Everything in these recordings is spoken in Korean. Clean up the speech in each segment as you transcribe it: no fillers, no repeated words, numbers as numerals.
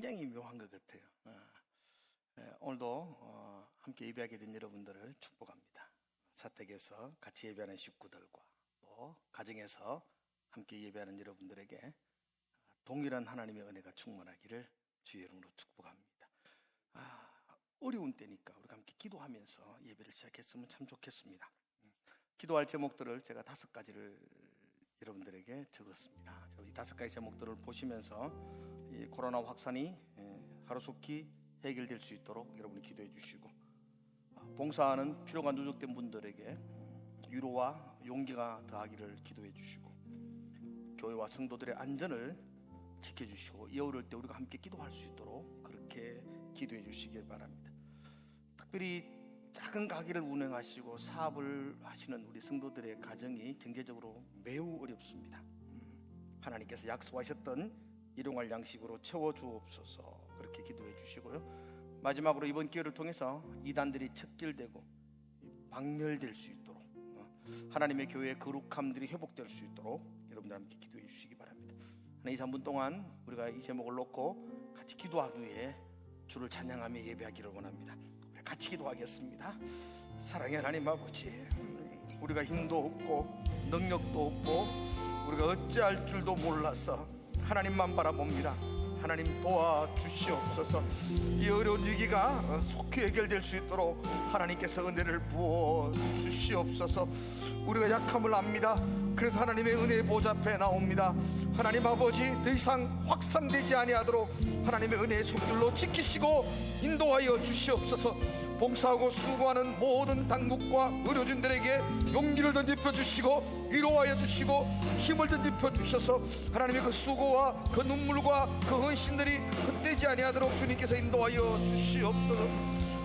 굉장히 묘한 것 같아요. 오늘도 함께 예배하게 된 여러분들을 축복합니다. 사택에서 같이 예배하는 식구들과 또 가정에서 함께 예배하는 여러분들에게 동일한 하나님의 은혜가 충만하기를 주의 이름으로 축복합니다. 어려운 때니까 우리가 함께 기도하면서 예배를 시작했으면 참 좋겠습니다. 기도할 제목들을 제가 5가지를 여러분들에게 적었습니다. 이 5가지 제목들을 보시면서 이 코로나 확산이 하루속히 해결될 수 있도록 여러분이 기도해 주시고, 봉사하는 필요가 누적된 분들에게 위로와 용기가 더하기를 기도해 주시고, 교회와 성도들의 안전을 지켜주시고 이 어려울 때 우리가 함께 기도할 수 있도록 그렇게 기도해 주시길 바랍니다. 특별히 작은 가게를 운영하시고 사업을 하시는 우리 성도들의 가정이 경제적으로 매우 어렵습니다. 하나님께서 약속하셨던 일용할 양식으로 채워주옵소서, 그렇게 기도해 주시고요. 마지막으로 이번 기회를 통해서 이단들이 척결되고 박멸될 수 있도록, 하나님의 교회의 거룩함들이 회복될 수 있도록 여러분들 함께 기도해 주시기 바랍니다. 2, 3분 동안 우리가 이 제목을 놓고 같이 기도한 후에 주를 찬양하며 예배하기를 원합니다. 같이 기도하겠습니다. 사랑의 하나님 아버지, 우리가 힘도 없고 능력도 없고 우리가 어찌할 줄도 몰라서 하나님만 바라봅니다. 하나님 도와주시옵소서. 이 어려운 위기가 속히 해결될 수 있도록 하나님께서 은혜를 부어 주시옵소서. 우리가 약함을 압니다. 그래서 하나님의 은혜의 보좌 앞에 나옵니다. 하나님 아버지, 더 이상 확산되지 아니하도록 하나님의 은혜의 손길로 지키시고 인도하여 주시옵소서. 봉사하고 수고하는 모든 당국과 의료진들에게 용기를 던집혀 주시고 위로하여 주시고 힘을 던집혀 주셔서 하나님의 그 수고와 그 눈물과 그 헌신들이 헛되지 아니하도록 주님께서 인도하여 주시옵소서.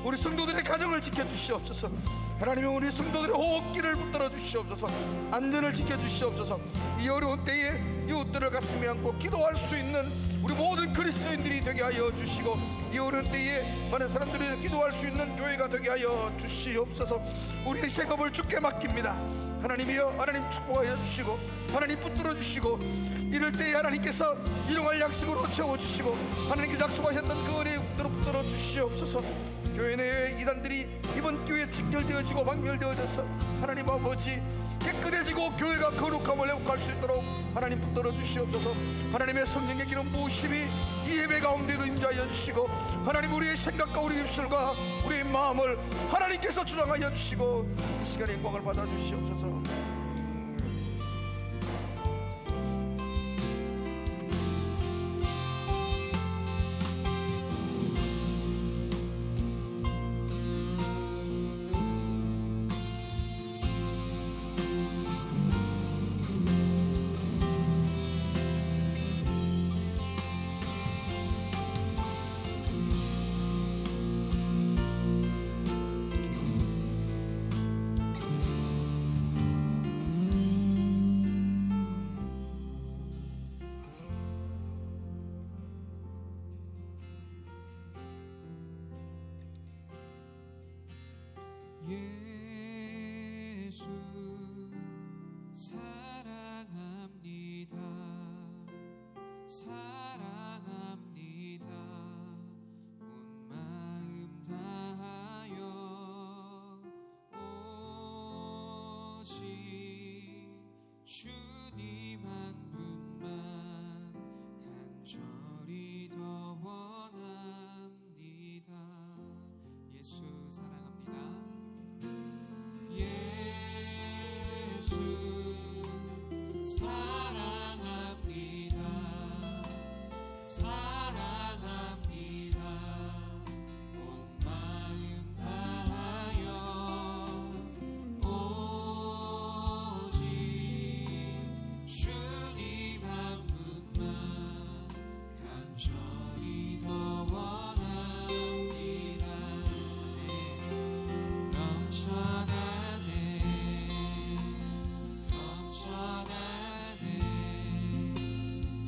우리 성도들의 가정을 지켜주시옵소서. 하나님은 우리 성도들의 호흡기를 붙들어 주시옵소서. 안전을 지켜주시옵소서. 이 어려운 때에 이웃들을 가슴에 안고 기도할 수 있는 우리 모든 그리스도인들이 되게 하여 주시고, 이 어려운 때에 많은 사람들이 기도할 수 있는 교회가 되게 하여 주시옵소서. 우리의 생업을 주께 맡깁니다. 하나님이여, 하나님 축복하여 주시고 하나님 붙들어 주시고, 이럴 때에 하나님께서 일용할 양식으로 채워주시고 하나님께서 약속하셨던 그 은혜의 국도로 붙들어 주시옵소서. 교회 내에 이단들이 이번 기회에 직결되어지고 박멸되어져서 하나님 아버지 깨끗해지고 교회가 거룩함을 회복할 수 있도록 하나님 붙들어 주시옵소서. 하나님의 성령의 기름 부으심이 이 예배 가운데도 임재하여 주시고, 하나님 우리의 생각과 우리의 입술과 우리의 마음을 하나님께서 주장하여 주시고 이 시간에 영광을 받아 주시옵소서. 예수 사랑합니다. 사랑합니다. 온 마음 다하여 오직 주님 한 분만 간절히 더 원합니다. 예수 사랑합니다. 예수 사랑합니다. 사랑합니다. 온 마음 다하여 오직 주님 한 분만 간절히 더 원합니다. 넘쳐나네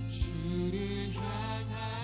주를 향한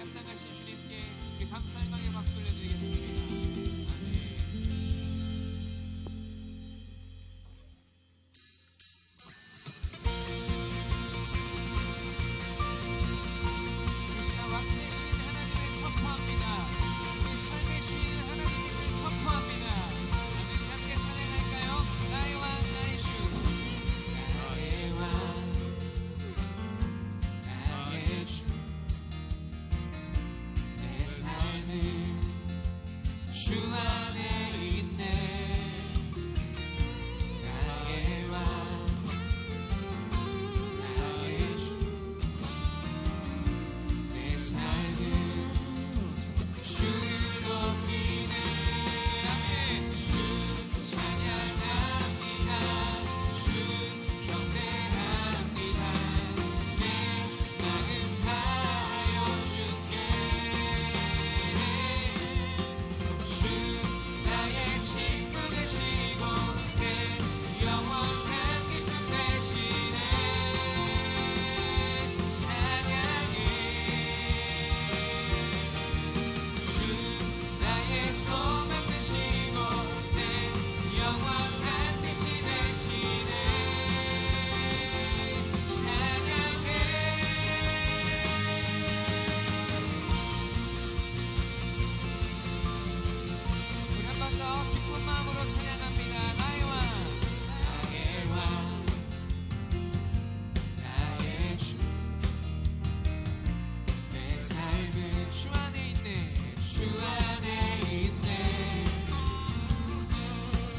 합당하신 주님께 감사 영광의 박수 올려드리겠습니다. 아멘. 이 시간 왕 되신 하나님을 선포합니다. 우리 삶의 주인 하나님을 선포합니다. 아멘. 우리 함께 찬양할까요? 나의 왕 나의 주 나의 왕 나의 주 내 삶은 주 안에 있네. 나의 왕 나의 주 내 삶은 주를 높이네. 아멘. 주 찬양합니다. 주 경배합니다. 내 마음 다하여 주께. 주 나의 친구 되시고 내 영원한 기쁨 되시네. 찬양해. 주 나의 소망 되시고 내 영원한 뜻이 되시네. 찬양해. 우리 한 번 더 기쁜 마음으로 찬양합니다. 나의 왕 나의 왕 나의 주 내 삶은 주 안에 있네. 주 안에 있네.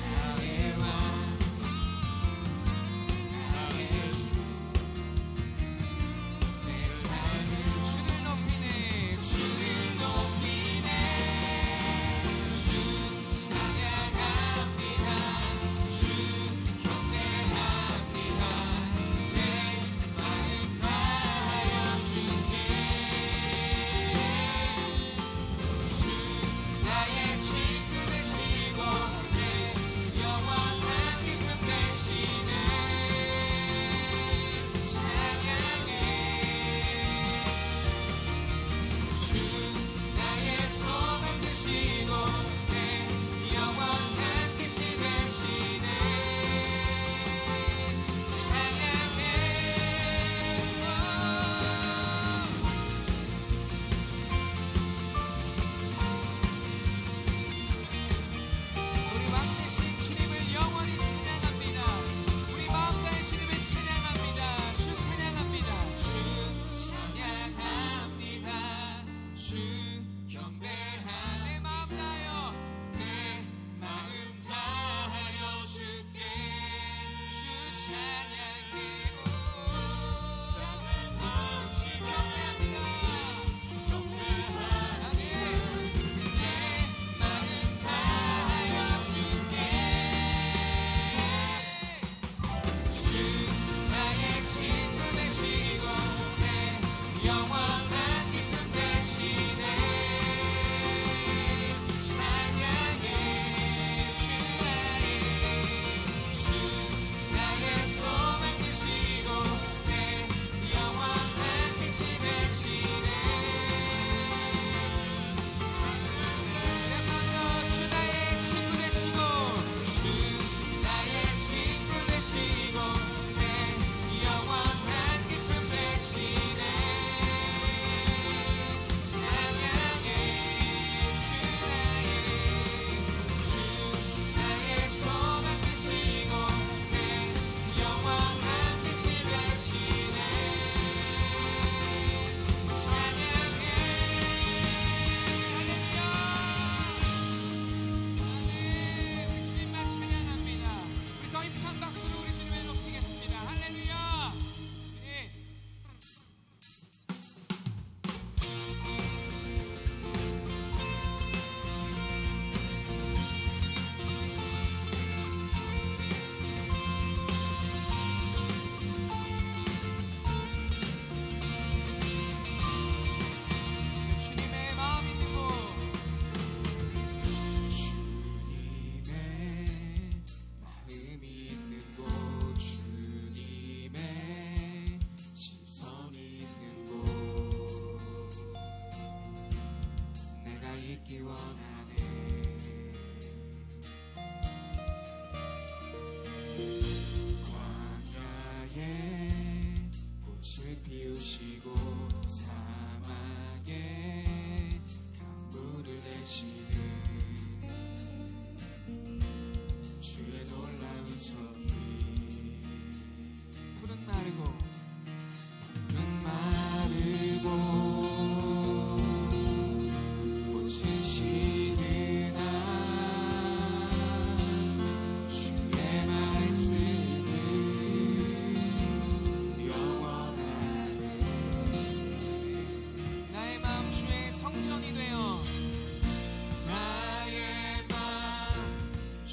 나의 왕 나의 주 내 삶은 주를 높이네. 주를 높이네. 주 찬양합니다. 주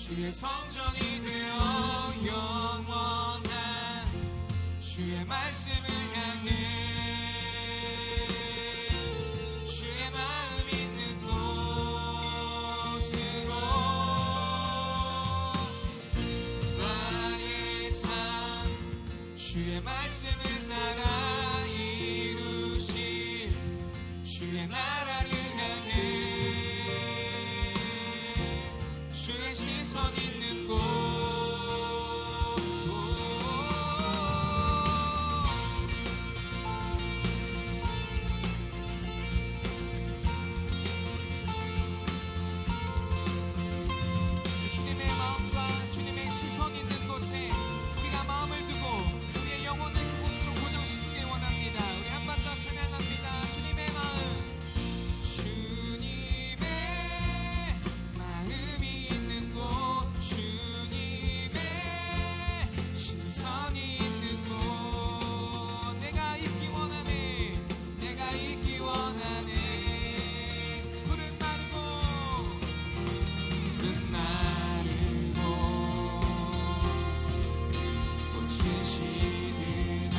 주의 성전이 되어 영원한 주의 말씀을 향해 주의 마음 있는 곳으로 나의 삶 주의 말씀을 따라 이루실 주의 나라를 향해 주의 시선 있는 곳 주님의 마음과 주님의 시선 있는 곳에 우리가 마음을 두고 우리의 영혼을 그곳으로 고정시키길 원합니다. 우리 한 번 더 찬양합니다. 주님의 마음 주님의 마음이 있는 곳 주님의 시선이 있는 곳 내가 있기 원하네 내가 있기 원하네 푸른 마르고 꽃이 시드나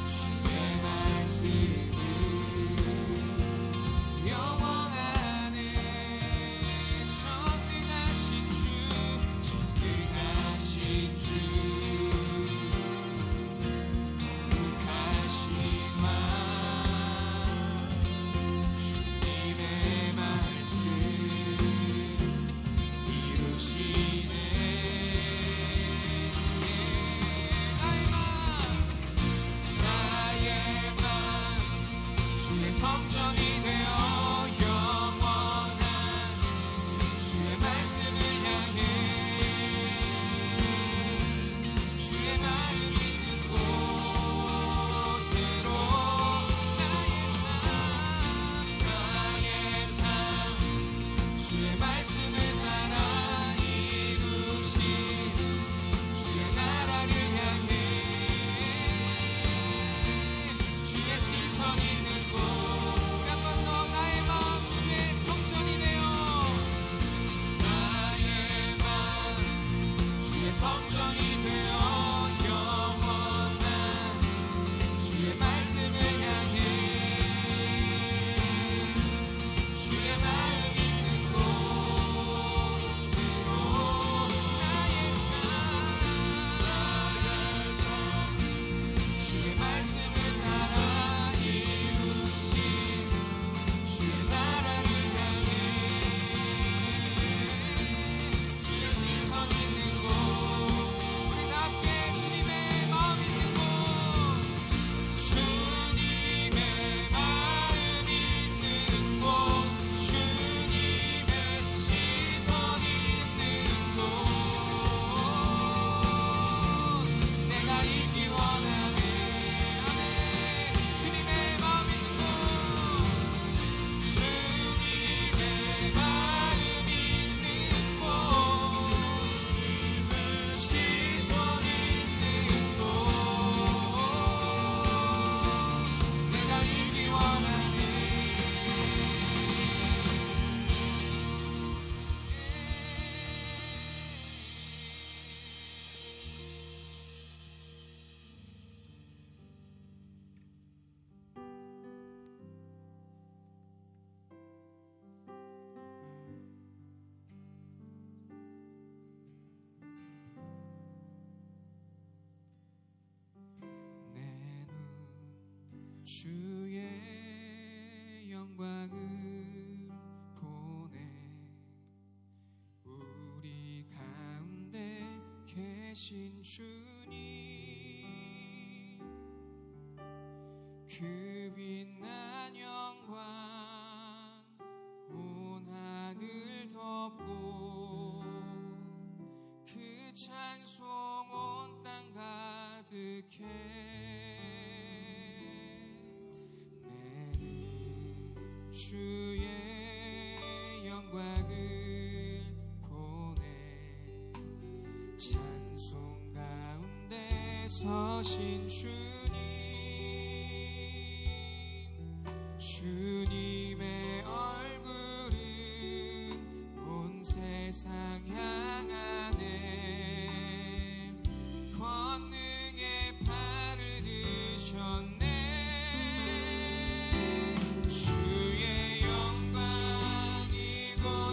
주의 말씀을 영원하네 전능하신 주 전능하신 주 거룩하신 왕 주님의 말씀 이루시네 나의 맘 주의 성전이 되어 영원한 주의 말씀을 향해 주의 마음 있는 곳으로 나의 삶 주의 말씀을 따라 이루신 주의 나라를 향해 주의 시선 있는 곳 우리 한 번 더 나의 마음 주의 성전이 되어 나의 마음 주의 성전이 되어 영원한 주의 말씀을 향해 주의 마음 있는 곳으로 나의 삶 주의 말씀을 따라 이루신 주의 나라를 향해 주의 시선 있는 곳 우리 다 함께 주님의 마음 있는 곳 주님의 마음 있는 곳 주님의 시선 있는 곳 내가 있기 원하네 아멘 주님의 마음 있는 곳 주님의 마음 있는 곳 시선 있는 곳 내가 있기 원하네 내 눈 주의 영광을 보네 우리 가운데 계신 주님 그 빛난 영광 온 하늘 덮고 그 찬송 온 땅 가득해 내는 주의 영광을 보내 찬송 가운데 서신 주님 주님의 얼굴은 온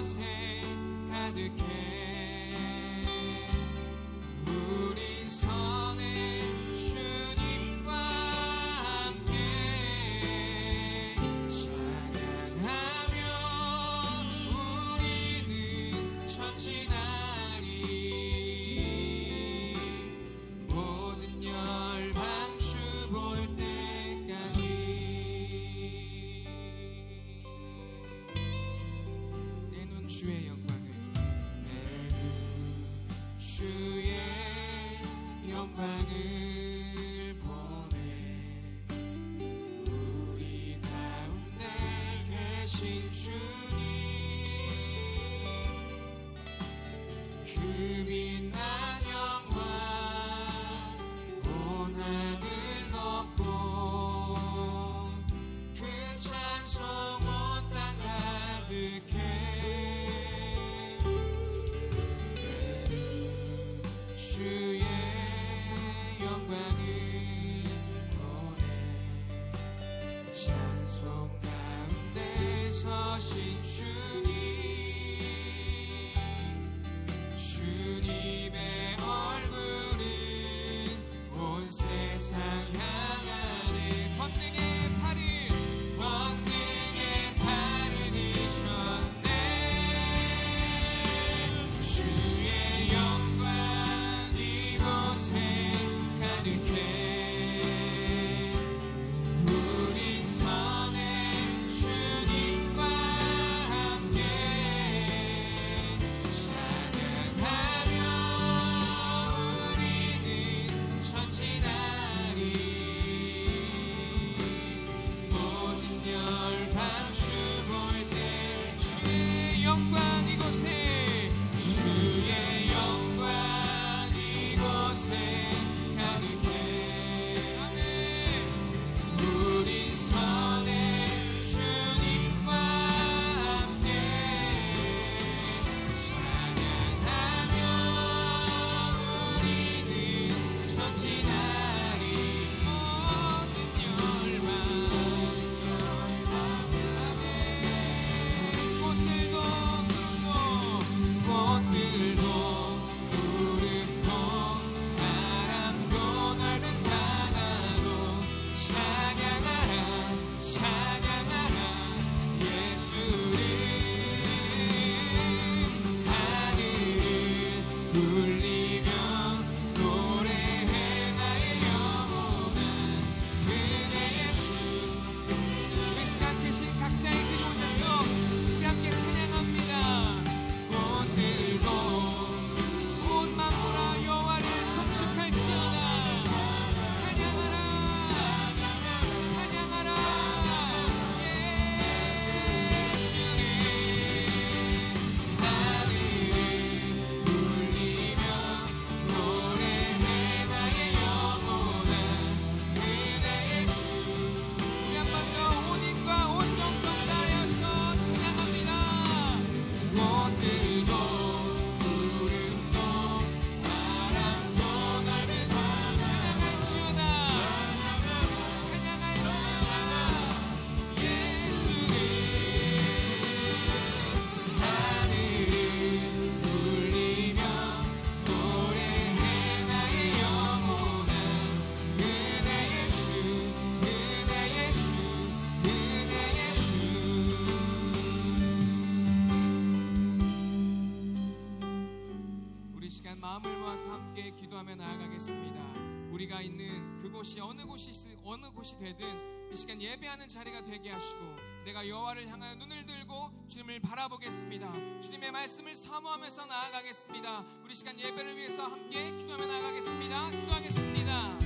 이곳에 가득해 우리 선의 주님과 함께 찬양하며 우리는 전진하리 모든 열방 주 볼 때까지 내 눈 주의 영광을 주의 영광을 보내 우리 가운데 계신 주님 그 빛난 영광 온 하늘 덮고 그 찬송 온 땅 가득해 주의 영광을 보내 찬송 가운데 서신 주님 주님의 얼굴은 온 세상 향하네 권능의 팔을 드셨네 주의 영광 이곳에 가득해 우린 선의 주님과 함께 찬양하며 우리는 전진하리 모든 열방 주 볼 때 주의 영광 이곳에 주의 영광 이곳에 가득해 아멘 우린 선의 주님과 함께 찬양하며 우리는 전진하리 모든 열방 아멘 꽃들도 구름도 바람도 넓은 바다로 찬양하라 찬양하라 예수를 하늘을 울리며 노래해 나의 영혼아 은혜의 주 이 시간 계신 각자의 그곳에서 우리 함께 찬양합니다 꽃들도 온 만물아 여호와를 송축할지어다 찬양하라 찬양하라 예수를 하늘을 울리며 노래해 나의 영혼아 은혜의 주 우리 한 번 더 온 힘과 온 정성 다하여서 찬양합니다 꽃들도 구름도 바람도 넓은 찬양할지어다 찬양할지어다 예수를 하늘을 울리며 노래해 나의 영혼아 은혜의 주 은혜의 주 은혜의 주 우리 시간 마음을 모아서 함께 기도하며 나아가겠습니다. 우리가 있는 그곳이 어느 곳이 되든 이 시간 예배하는 자리가 되게 하시고 내가 여호와를 향하여 눈을 들고 주님을 바라보겠습니다. 주님의 말씀을 사모하면서 나아가겠습니다. 우리 시간 예배를 위해서 함께 기도하며 나아가겠습니다. 기도하겠습니다.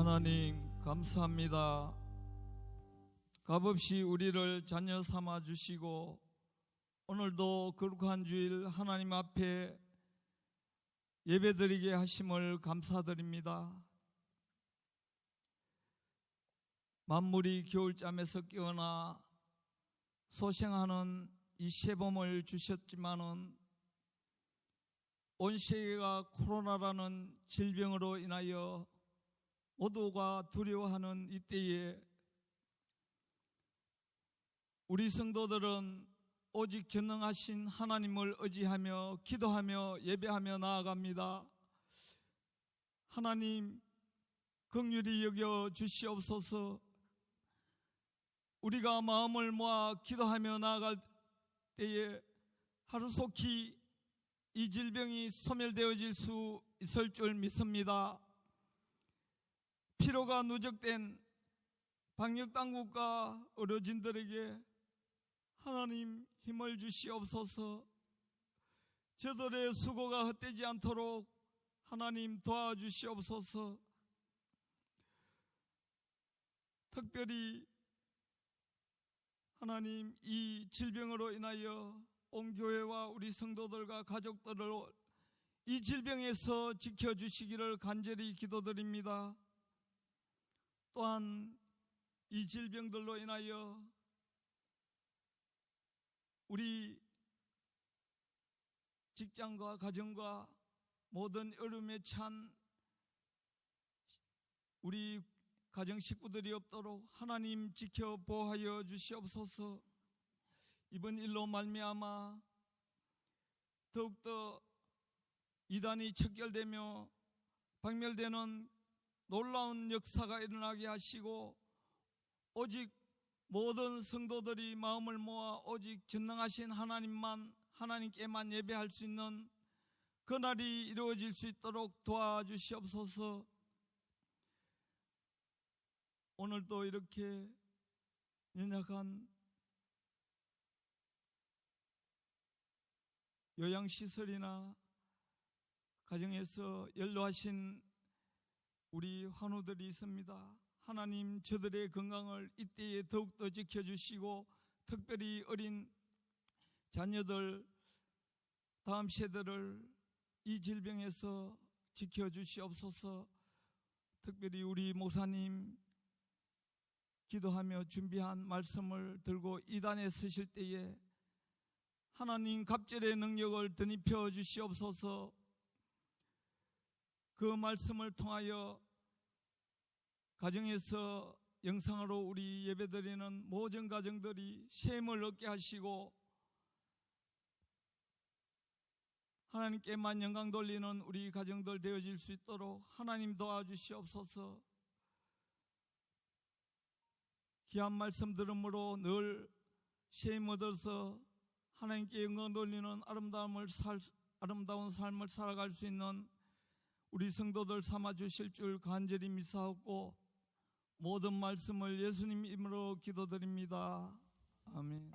하나님 감사합니다. 값없이 우리를 자녀 삼아 주시고 오늘도 거룩한 주일 하나님 앞에 예배드리게 하심을 감사드립니다. 만물이 겨울잠에서 깨어나 소생하는 이 시범을 주셨지만은 온 세계가 코로나라는 질병으로 인하여 모두가 두려워하는 이때에 우리 성도들은 오직 전능하신 하나님을 의지하며 기도하며 예배하며 나아갑니다. 하나님 긍휼히 여겨 주시옵소서. 우리가 마음을 모아 기도하며 나아갈 때에 하루속히 이 질병이 소멸되어질 수 있을 줄 믿습니다. 피로가 누적된 방역당국과 의료진들에게 하나님 힘을 주시옵소서. 저들의 수고가 헛되지 않도록 하나님 도와주시옵소서. 특별히 하나님 이 질병으로 인하여 온 교회와 우리 성도들과 가족들을 이 질병에서 지켜주시기를 간절히 기도드립니다. 또한 이 질병들로 인하여 우리 직장과 가정과 모든 어려움에 찬 우리 가정 식구들이 없도록 하나님 지켜 보호하여 주시옵소서. 이번 일로 말미암아 더욱더 이단이 척결되며 박멸되는 놀라운 역사가 일어나게 하시고 오직 모든 성도들이 마음을 모아 오직 전능하신 하나님께만 예배할 수 있는 그날이 이루어질 수 있도록 도와주시옵소서. 오늘도 이렇게 연약한 요양시설이나 가정에서 연로하신 우리 환우들이 있습니다. 하나님 저들의 건강을 이때에 더욱더 지켜주시고 특별히 어린 자녀들 다음 세대를 이 질병에서 지켜주시옵소서. 특별히 우리 목사님 기도하며 준비한 말씀을 들고 이단에 서실 때에 하나님 갑절의 능력을 드니펴 주시옵소서. 그 말씀을 통하여 가정에서 영상으로 우리 예배드리는 모든 가정들이 셈을 얻게 하시고 하나님께만 영광 돌리는 우리 가정들 되어질 수 있도록 하나님 도와주시옵소서. 귀한 말씀 들음으로 늘 셈 얻어서 하나님께 영광 돌리는 아름다운 삶을 살아갈 수 있는 우리 성도들 삼아주실 줄 간절히 믿사옵고 모든 말씀을 예수님 이름으로 기도드립니다. 아멘.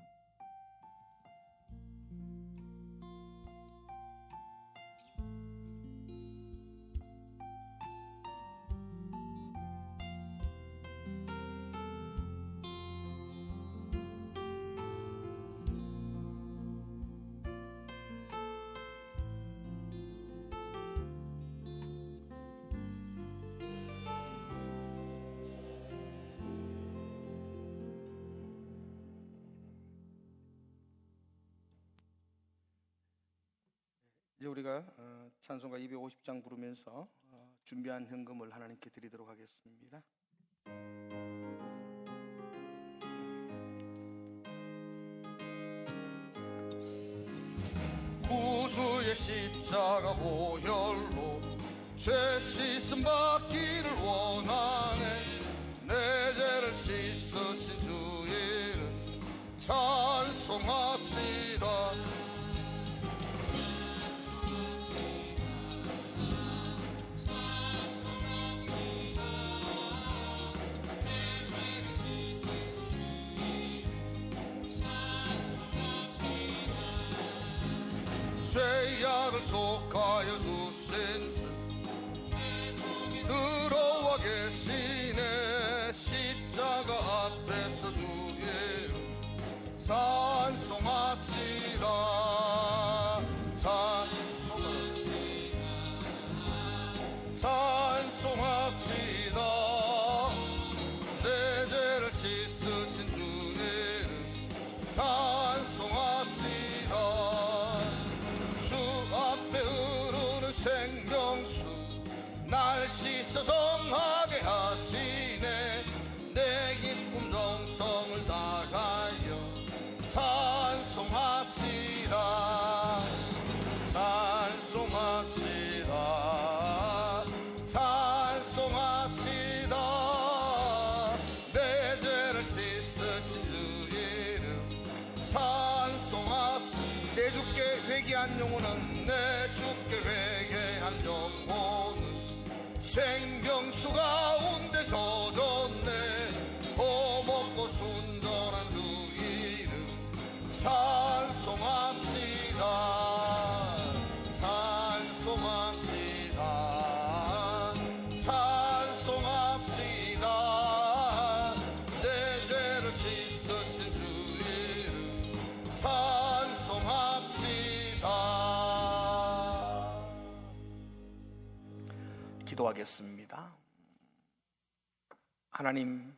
이제 우리가 찬송가 250장 부르면서 준비한 헌금을 하나님께 드리도록 하겠습니다. 구주의 십자가 보혈로 죄 씻음 받기를 원하네. 내 죄를 씻으신 주 이름 찬송합시다. 죄악을 속하여 주신 주 들어와 계시 찬송합시다. 찬송합시다. 내 죄를 씻으신 주 이름 찬송합시다. 내 주께 회개한 영혼은 내 주께 회개한 영혼은 생명수 가운데 젖었네. 고먹고 순전한 주 이름 찬송합시다. 찬송합시다. 찬송합시다. 내 죄를 씻으신 주 이름 찬송합시다. 기도하겠습니다. 하나님,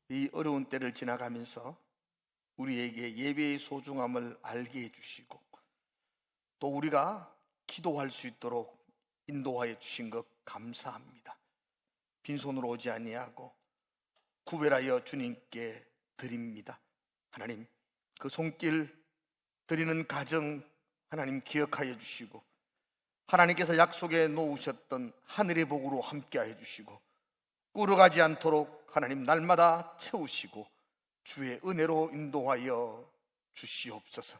이 어려운 때를 지나가면서 우리에게 예배의 소중함을 알게 해주시고 또 우리가 기도할 수 있도록 인도하여 주신 것 감사합니다. 빈손으로 오지 아니하고 구별하여 주님께 드립니다. 하나님, 그 손길 드리는 가정 하나님 기억하여 주시고 하나님께서 약속에 놓으셨던 하늘의 복으로 함께하여 주시고 꾸려가지 않도록 하나님 날마다 채우시고 주의 은혜로 인도하여 주시옵소서.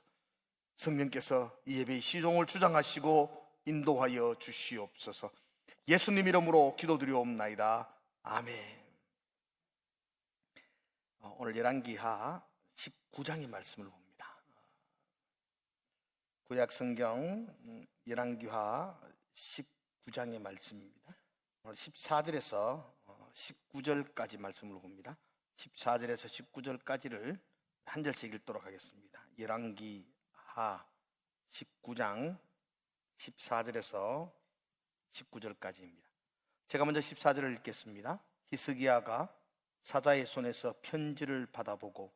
성령께서 이 예배의 시종을 주장하시고 인도하여 주시옵소서. 예수님 이름으로 기도드리옵나이다. 아멘. 오늘 열왕기하 19장의 말씀을 봅니다. 구약성경 열왕기하 19장의 말씀입니다. 오늘 14절에서 19절까지 말씀을 봅니다. 14절에서 19절까지를 한 절씩 읽도록 하겠습니다. 열왕기하 19장 14절에서 19절까지입니다. 제가 먼저 14절을 읽겠습니다. 히스기야가 사자의 손에서 편지를 받아보고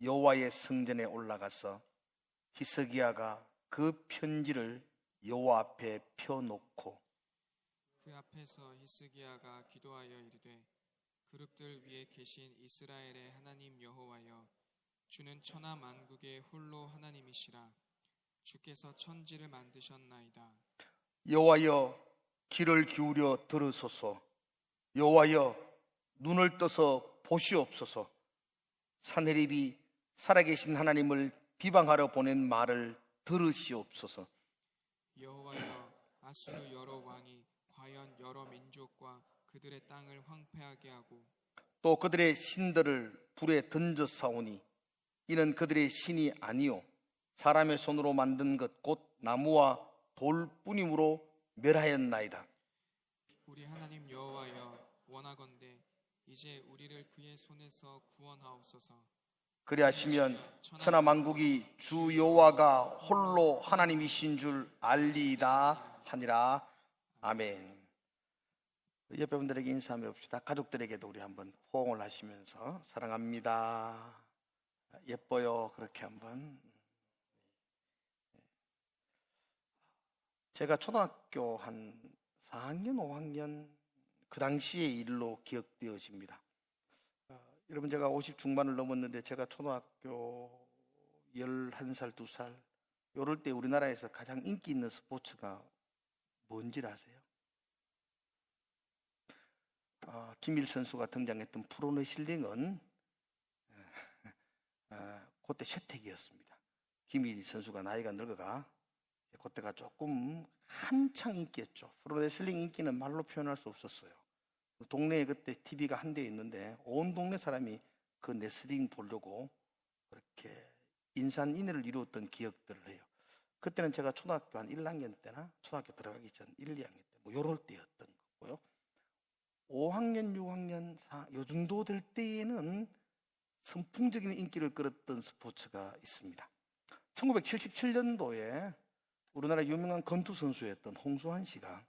여호와의 성전에 올라가서 히스기야가 그 편지를 여호와 앞에 펴놓고 그 앞에서 히스기야가 기도하여 이르되 그룹들 위에 계신 이스라엘의 하나님 여호와여, 주는 천하 만국의 홀로 하나님이시라. 주께서 천지를 만드셨나이다. 여호와여, 귀를 기울여 들으소서. 여호와여, 눈을 떠서 보시옵소서. 산헤립이 살아계신 하나님을 비방하러 보낸 말을 들으시옵소서. 여호와여, 아수르 여러 왕이 과연 여러 민족과 그들의 땅을 황폐하게 하고 또 그들의 신들을 불에 던져 싸우니 이는 그들의 신이 아니요 사람의 손으로 만든 것 곧 나무와 돌뿐이므로 멸하였나이다. 우리 하나님 여호와여, 원하건대 이제 우리를 그의 손에서 구원하옵소서. 그리하시면 천하 만국이 주 여호와가 홀로 하나님이신 줄 알리이다 하니라. 아멘. 옆에 분들에게 인사하며 봅시다. 가족들에게도 우리 한번 포옹을 하시면서 사랑합니다, 예뻐요, 그렇게 한번. 제가 초등학교 한 4학년, 5학년 그 당시의 일로 기억되어집니다. 여러분, 제가 50 중반을 넘었는데 제가 초등학교 11살, 2살 이럴 때 우리나라에서 가장 인기 있는 스포츠가 뭔지 아세요? 김일 선수가 등장했던 프로레슬링은 그때 쇠퇴기였습니다. 김일 선수가 나이가 늙어가 그때가 조금 한창 인기였죠. 프로레슬링 인기는 말로 표현할 수 없었어요. 동네에 그때 TV가 한 대 있는데 온 동네 사람이 그 레슬링 보려고 그렇게 인산인해를 이루었던 기억들을 해요. 그때는 제가 초등학교 한 1학년 때나 초등학교 들어가기 전 1, 2학년 때 뭐 요럴 때였던 거고요. 5학년, 6학년, 요 정도 될 때에는 선풍적인 인기를 끌었던 스포츠가 있습니다. 1977년도에 우리나라 유명한 권투 선수였던 홍수환 씨가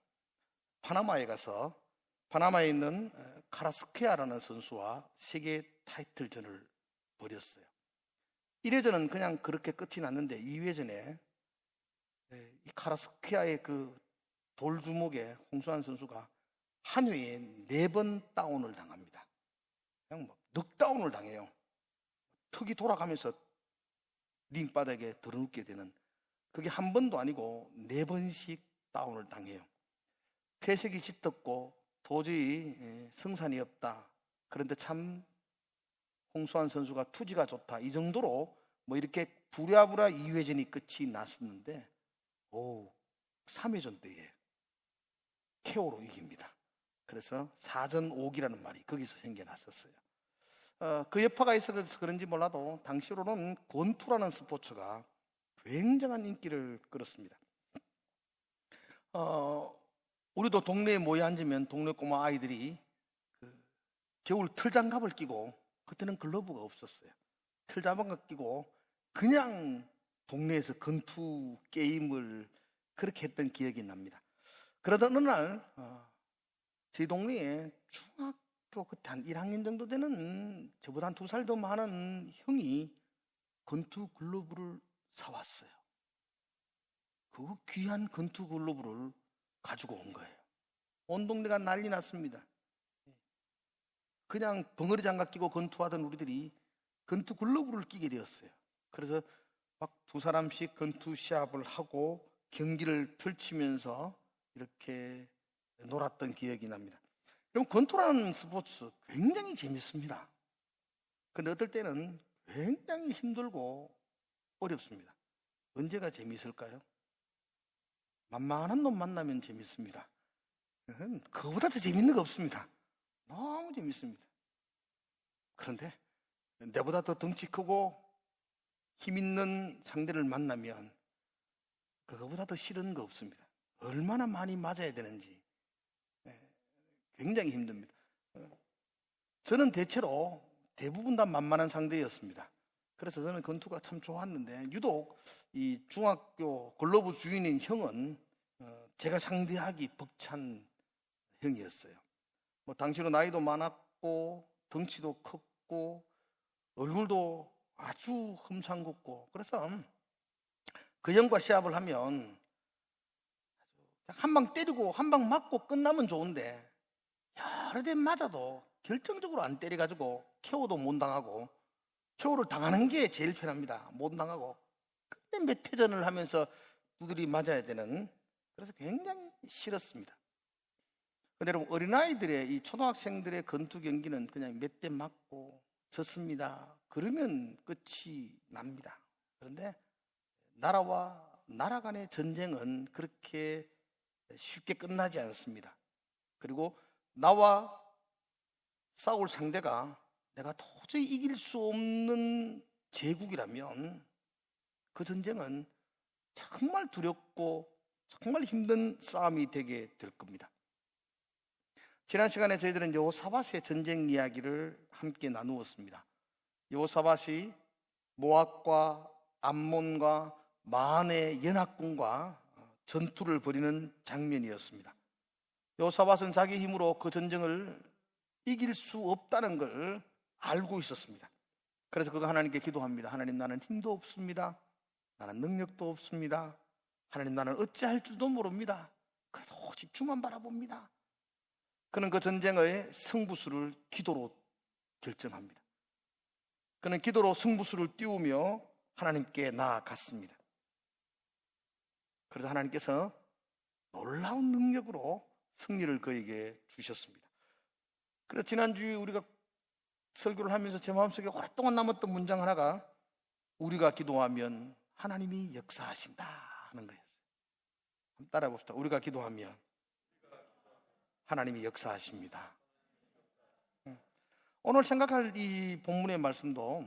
파나마에 가서 파나마에 있는 카라스케아라는 선수와 세계 타이틀전을 벌였어요. 1회전은 그냥 그렇게 끝이 났는데 2회전에 이 카라스케아의 그 돌주먹에 홍수환 선수가 한 회에 4번 다운을 당합니다. 그냥 뭐 넉다운을 당해요. 턱이 돌아가면서 링바닥에 들어눕게 되는, 그게 한 번도 아니고 4번씩 다운을 당해요. 폐색이 짙었고 도저히 승산이 없다. 그런데 참 홍수환 선수가 투지가 좋다. 이 정도로 뭐 이렇게 부랴부랴 2회전이 끝이 났었는데 3회전 때에 KO로 이깁니다. 그래서 4전 5기라는 말이 거기서 생겨났었어요. 그 여파가 있어서 그런지 몰라도 당시로는 권투라는 스포츠가 굉장한 인기를 끌었습니다. 우리도 동네에 모여 앉으면 동네 꼬마 아이들이 겨울 틀장갑을 끼고, 그때는 글러브가 없었어요. 틀장갑을 끼고 그냥 동네에서 권투 게임을 그렇게 했던 기억이 납니다. 그러던 어느 날 저희 동네에 중학교 그때 한 1학년 정도 되는, 저보다 한 2살 더 많은 형이 권투 글러브를 사왔어요. 그 귀한 권투 글러브를 가지고 온 거예요. 온 동네가 난리 났습니다. 그냥 벙어리 장갑 끼고 권투하던 우리들이 권투 글러브를 끼게 되었어요. 그래서 막 2사람씩 권투 시합을 하고 경기를 펼치면서 이렇게 놀았던 기억이 납니다. 그럼 권투라는 스포츠 굉장히 재밌습니다. 근데 어떨 때는 굉장히 힘들고 어렵습니다. 언제가 재밌을까요? 만만한 놈 만나면 재밌습니다. 그거보다 더 재밌는 거 없습니다. 너무 재밌습니다. 그런데 내보다 더 덩치 크고 힘 있는 상대를 만나면 그거보다 더 싫은 거 없습니다. 얼마나 많이 맞아야 되는지 굉장히 힘듭니다. 저는 대부분 다 만만한 상대였습니다. 그래서 저는 권투가 참 좋았는데, 유독 이 중학교 글러브 주인인 형은 제가 상대하기 벅찬 형이었어요. 뭐 당시로 나이도 많았고 덩치도 컸고 얼굴도 아주 흠상궂고, 그래서 그 형과 시합을 하면 한 방 때리고 한 방 맞고 끝나면 좋은데, 여러 대 맞아도 결정적으로 안 때려가지고 KO도 못 당하고, KO를 당하는 게 제일 편합니다. 못 당하고 끝내 몇 회전을 하면서 두드리 맞아야 되는, 그래서 굉장히 싫었습니다. 근데 여러분, 어린아이들의, 이 초등학생들의 권투 경기는 그냥 몇 대 맞고 졌습니다 그러면 끝이 납니다. 그런데 나라와 나라 간의 전쟁은 그렇게 쉽게 끝나지 않습니다. 그리고 나와 싸울 상대가 내가 도저히 이길 수 없는 제국이라면 그 전쟁은 정말 두렵고 정말 힘든 싸움이 되게 될 겁니다. 지난 시간에 저희들은 여호사밧의 전쟁 이야기를 함께 나누었습니다. 여호사밧이 모압과 암몬과 마한의 연합군과 전투를 벌이는 장면이었습니다. 여호사밧은 자기 힘으로 그 전쟁을 이길 수 없다는 걸 알고 있었습니다. 그래서 그가 하나님께 기도합니다. 하나님, 나는 힘도 없습니다. 나는 능력도 없습니다. 하나님, 나는 어찌할 줄도 모릅니다. 그래서 오직 주만 바라봅니다. 그는 그 전쟁의 승부수를 기도로 결정합니다. 그는 기도로 승부수를 띄우며 하나님께 나아갔습니다. 그래서 하나님께서 놀라운 능력으로 승리를 그에게 주셨습니다. 그래서 지난주에 우리가 설교를 하면서 제 마음속에 오랫동안 남았던 문장 하나가, 우리가 기도하면 하나님이 역사하신다 하는 거였어요. 한번 따라해 봅시다. 우리가 기도하면 하나님이 역사하십니다. 오늘 생각할 이 본문의 말씀도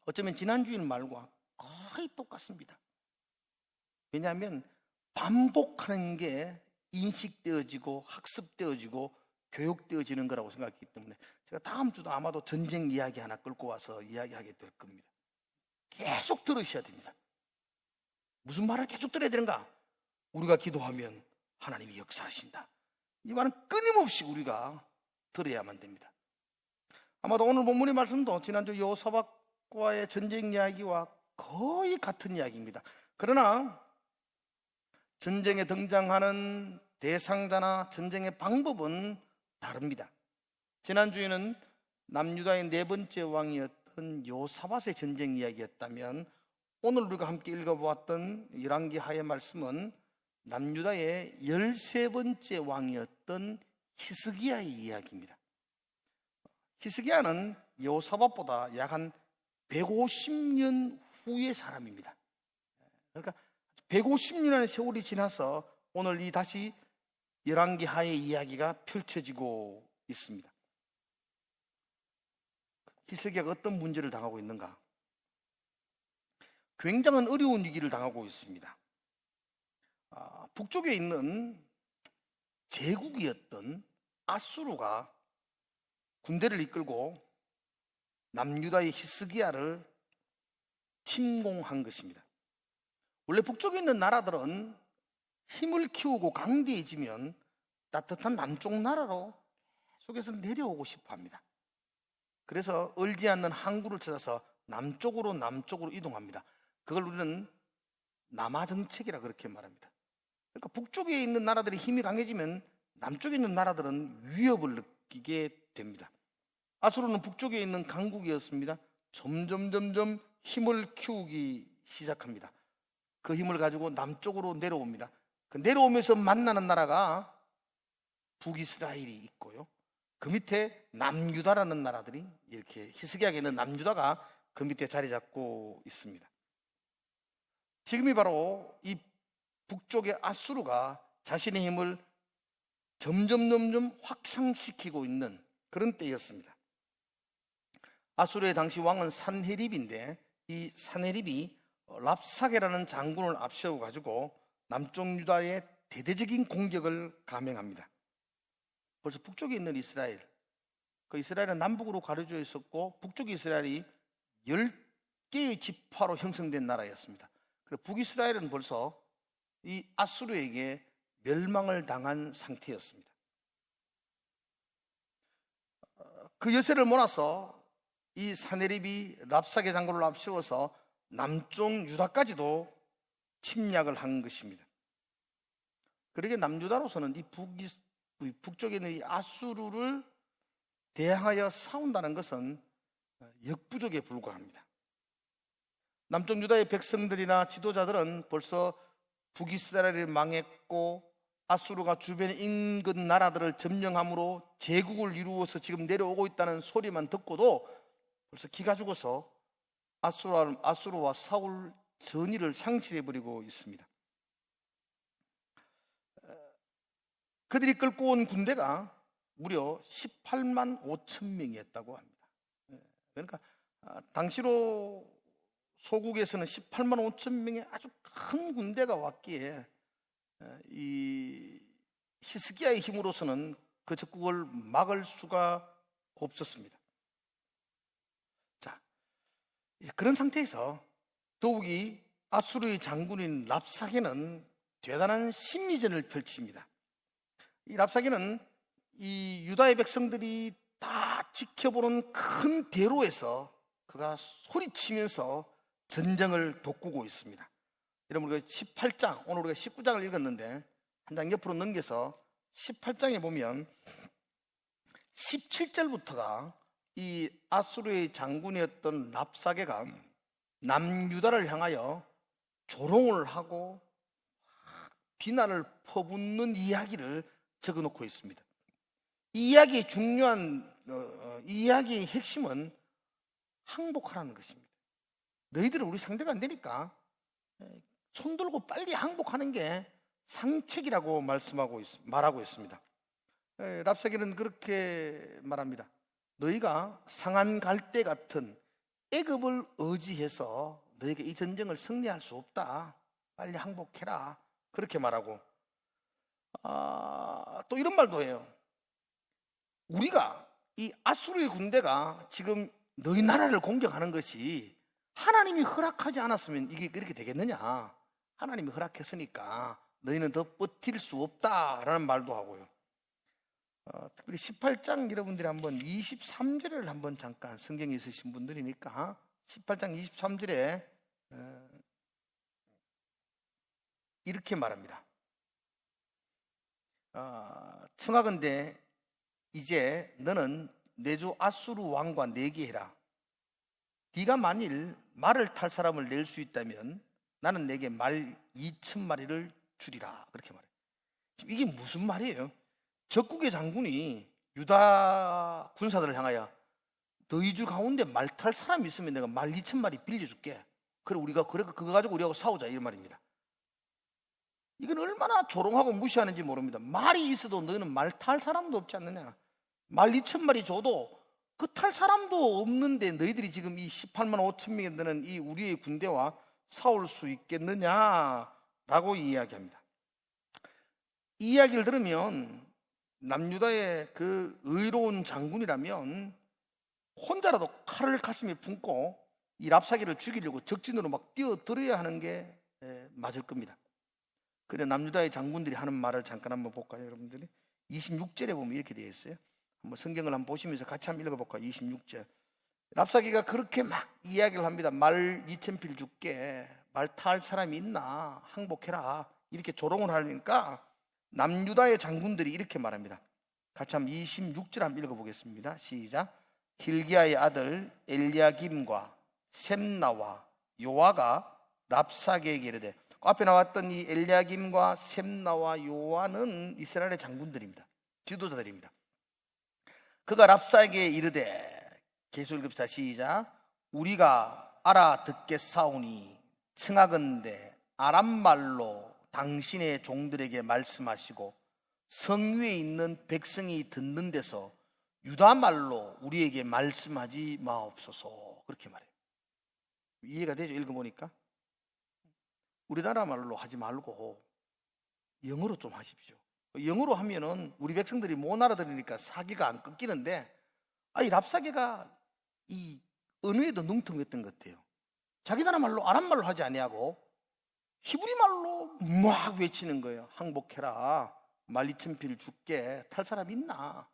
어쩌면 지난주일 말과 거의 똑같습니다. 왜냐하면 반복하는 게 인식되어지고 학습되어지고 교육되어지는 거라고 생각했기 때문에, 제가 다음 주도 아마도 전쟁 이야기 하나 끌고 와서 이야기하게 될 겁니다. 계속 들으셔야 됩니다. 무슨 말을 계속 들어야 되는가? 우리가 기도하면 하나님이 역사하신다. 이 말은 끊임없이 우리가 들어야만 됩니다. 아마도 오늘 본문의 말씀도 지난주 여호사밧과의 전쟁 이야기와 거의 같은 이야기입니다. 그러나 전쟁에 등장하는 대상자나 전쟁의 방법은 다릅니다. 지난주에는 남유다의 4번째 왕이었던 여호사밧의 전쟁 이야기였다면, 오늘 우리가 함께 읽어보았던 열왕기하의 말씀은 남유다의 13번째 왕이었던 히스기야의 이야기입니다. 히스기야는 여호사밧보다 약 한 150년 후의 사람입니다. 그러니까 150년의 세월이 지나서 오늘 이 다시 열왕기하의 이야기가 펼쳐지고 있습니다. 히스기야가 어떤 문제를 당하고 있는가? 굉장한 어려운 위기를 당하고 있습니다. 북쪽에 있는 제국이었던 아수르가 군대를 이끌고 남유다의 히스기야를 침공한 것입니다. 원래 북쪽에 있는 나라들은 힘을 키우고 강대해지면 따뜻한 남쪽 나라로 계속해서 내려오고 싶어 합니다. 그래서 얼지 않는 항구를 찾아서 남쪽으로 이동합니다. 그걸 우리는 남하정책이라 그렇게 말합니다. 그러니까 북쪽에 있는 나라들이 힘이 강해지면 남쪽에 있는 나라들은 위협을 느끼게 됩니다. 아수르는 북쪽에 있는 강국이었습니다. 점점 힘을 키우기 시작합니다. 그 힘을 가지고 남쪽으로 내려옵니다. 그 내려오면서 만나는 나라가 북이스라엘이 있고요. 그 밑에 남유다라는 나라들이 이렇게 히스기야에 있는 남유다가 그 밑에 자리 잡고 있습니다. 지금이 바로 이 북쪽의 아수르가 자신의 힘을 점점 확장시키고 있는 그런 때였습니다. 아수르의 당시 왕은 산헤립인데 이 산헤립이 랍사게라는 장군을 앞세워 가지고 남쪽 유다의 대대적인 공격을 감행합니다. 벌써 북쪽에 있는 이스라엘, 그 이스라엘은 남북으로 가려져 있었고 북쪽 이스라엘이 10개의 지파로 형성된 나라였습니다. 북이스라엘은 벌써 이 아수르에게 멸망을 당한 상태였습니다. 그 여세를 몰아서 이 산헤립이 랍사게 장군을 앞세워서 남쪽 유다까지도 침략을 한 것입니다. 그러게 남유다로서는 이 북쪽에 있는 이 아수르를 대항하여 싸운다는 것은 역부족에 불과합니다. 남쪽 유다의 백성들이나 지도자들은 벌써 북이스라엘이 망했고 아수르가 주변 인근 나라들을 점령함으로 제국을 이루어서 지금 내려오고 있다는 소리만 듣고도 벌써 기가 죽어서 아수르와 싸울 전의를 상실해버리고 있습니다. 그들이 끌고 온 군대가 무려 18만 5천 명이었다고 합니다. 그러니까 당시로 소국에서는 18만 5천 명의 아주 큰 군대가 왔기에 이 히스기야의 힘으로서는 그 적국을 막을 수가 없었습니다. 자, 그런 상태에서 더욱이 아수르의 장군인 랍사게는 대단한 심리전을 펼칩니다. 이 랍사게는 이 유다의 백성들이 다 지켜보는 큰 대로에서 그가 소리치면서 전쟁을 돋구고 있습니다. 여러분, 우리가 18장, 오늘 우리가 19장을 읽었는데 한 장 옆으로 넘겨서 18장에 보면 17절부터가 이 아수르의 장군이었던 랍사게가 남유다를 향하여 조롱을 하고 비난을 퍼붓는 이야기를 적어놓고 있습니다. 이 이야기의 이 이야기의 핵심은 항복하라는 것입니다. 너희들은 우리 상대가 안 되니까 손들고 빨리 항복하는 게 상책이라고 말하고 있습니다. 랍사게는 그렇게 말합니다. 너희가 상한 갈대 같은 애굽을 의지해서 너희가 이 전쟁을 승리할 수 없다. 빨리 항복해라. 그렇게 말하고 또 이런 말도 해요. 우리가 이 아수르의 군대가 지금 너희 나라를 공격하는 것이 하나님이 허락하지 않았으면 이게 그렇게 되겠느냐. 하나님이 허락했으니까 너희는 더 버틸 수 없다라는 말도 하고요. 특별히 18장 여러분들이 한번 23절을 한번 잠깐 성경에 있으신 분들이니까 18장 23절에 이렇게 말합니다. 청하건대 이제 너는 내 주 아수르 왕과 내기해라. 네가 만일 말을 탈 사람을 낼 수 있다면 나는 내게 말 2,000마리를 주리라 그렇게 말해요. 지금 이게 무슨 말이에요? 적국의 장군이 유다 군사들을 향하여 너희 주 가운데 말 탈 사람이 있으면 내가 말 2,000마리 빌려줄게. 그래 그거 가지고 우리하고 싸우자 이런 말입니다. 이건 얼마나 조롱하고 무시하는지 모릅니다. 말이 있어도 너는 말 탈 사람도 없지 않느냐. 말 2,000마리 줘도 그 탈 사람도 없는데 너희들이 지금 이 18만 5천 명이 되는 이 우리의 군대와 싸울 수 있겠느냐라고 이야기합니다. 이 이야기를 들으면 남유다의 그 의로운 장군이라면 혼자라도 칼을 가슴에 품고 이 랍사게를 죽이려고 적진으로 막 뛰어들어야 하는 게 맞을 겁니다. 그런데 남유다의 장군들이 하는 말을 잠깐 한번 볼까요, 여러분들이? 26절에 보면 이렇게 되어 있어요. 한번 성경을 한번 보시면서 같이 한번 읽어볼까요? 26절. 랍사게가 그렇게 막 이야기를 합니다. 말 2,000필 줄게. 말 탈 사람이 있나? 항복해라. 이렇게 조롱을 하니까 남유다의 장군들이 이렇게 말합니다. 같이 한번 26절 한번 읽어보겠습니다. 시작. hil기야의 아들 엘리야김과 셈나와 요아가 랍사게에게 이르되, 앞에 나왔던 이 엘리야김과 셈나와 요아는 이스라엘의 장군들입니다. 지도자들입니다. 그가 랍사게에게 이르되, 계속 읽읍시다. 시작. 우리가 알아듣겠사오니 청하건대 아람말로 당신의 종들에게 말씀하시고 성 위에 있는 백성이 듣는 데서 유다말로 우리에게 말씀하지 마옵소서. 그렇게 말해요. 이해가 되죠? 읽어보니까 우리나라 말로 하지 말고 영어로 좀 하십시오. 영어로 하면은 우리 백성들이 못 알아들으니까 사기가 안 끊기는데, 이 랍사게가 이 언어에도 능통했던 것 같아요. 자기 나라 말로 아람말로 하지 아니하고 히브리 말로 막 외치는 거예요. 항복해라. 말 2,000필 줄게. 탈 사람 있나?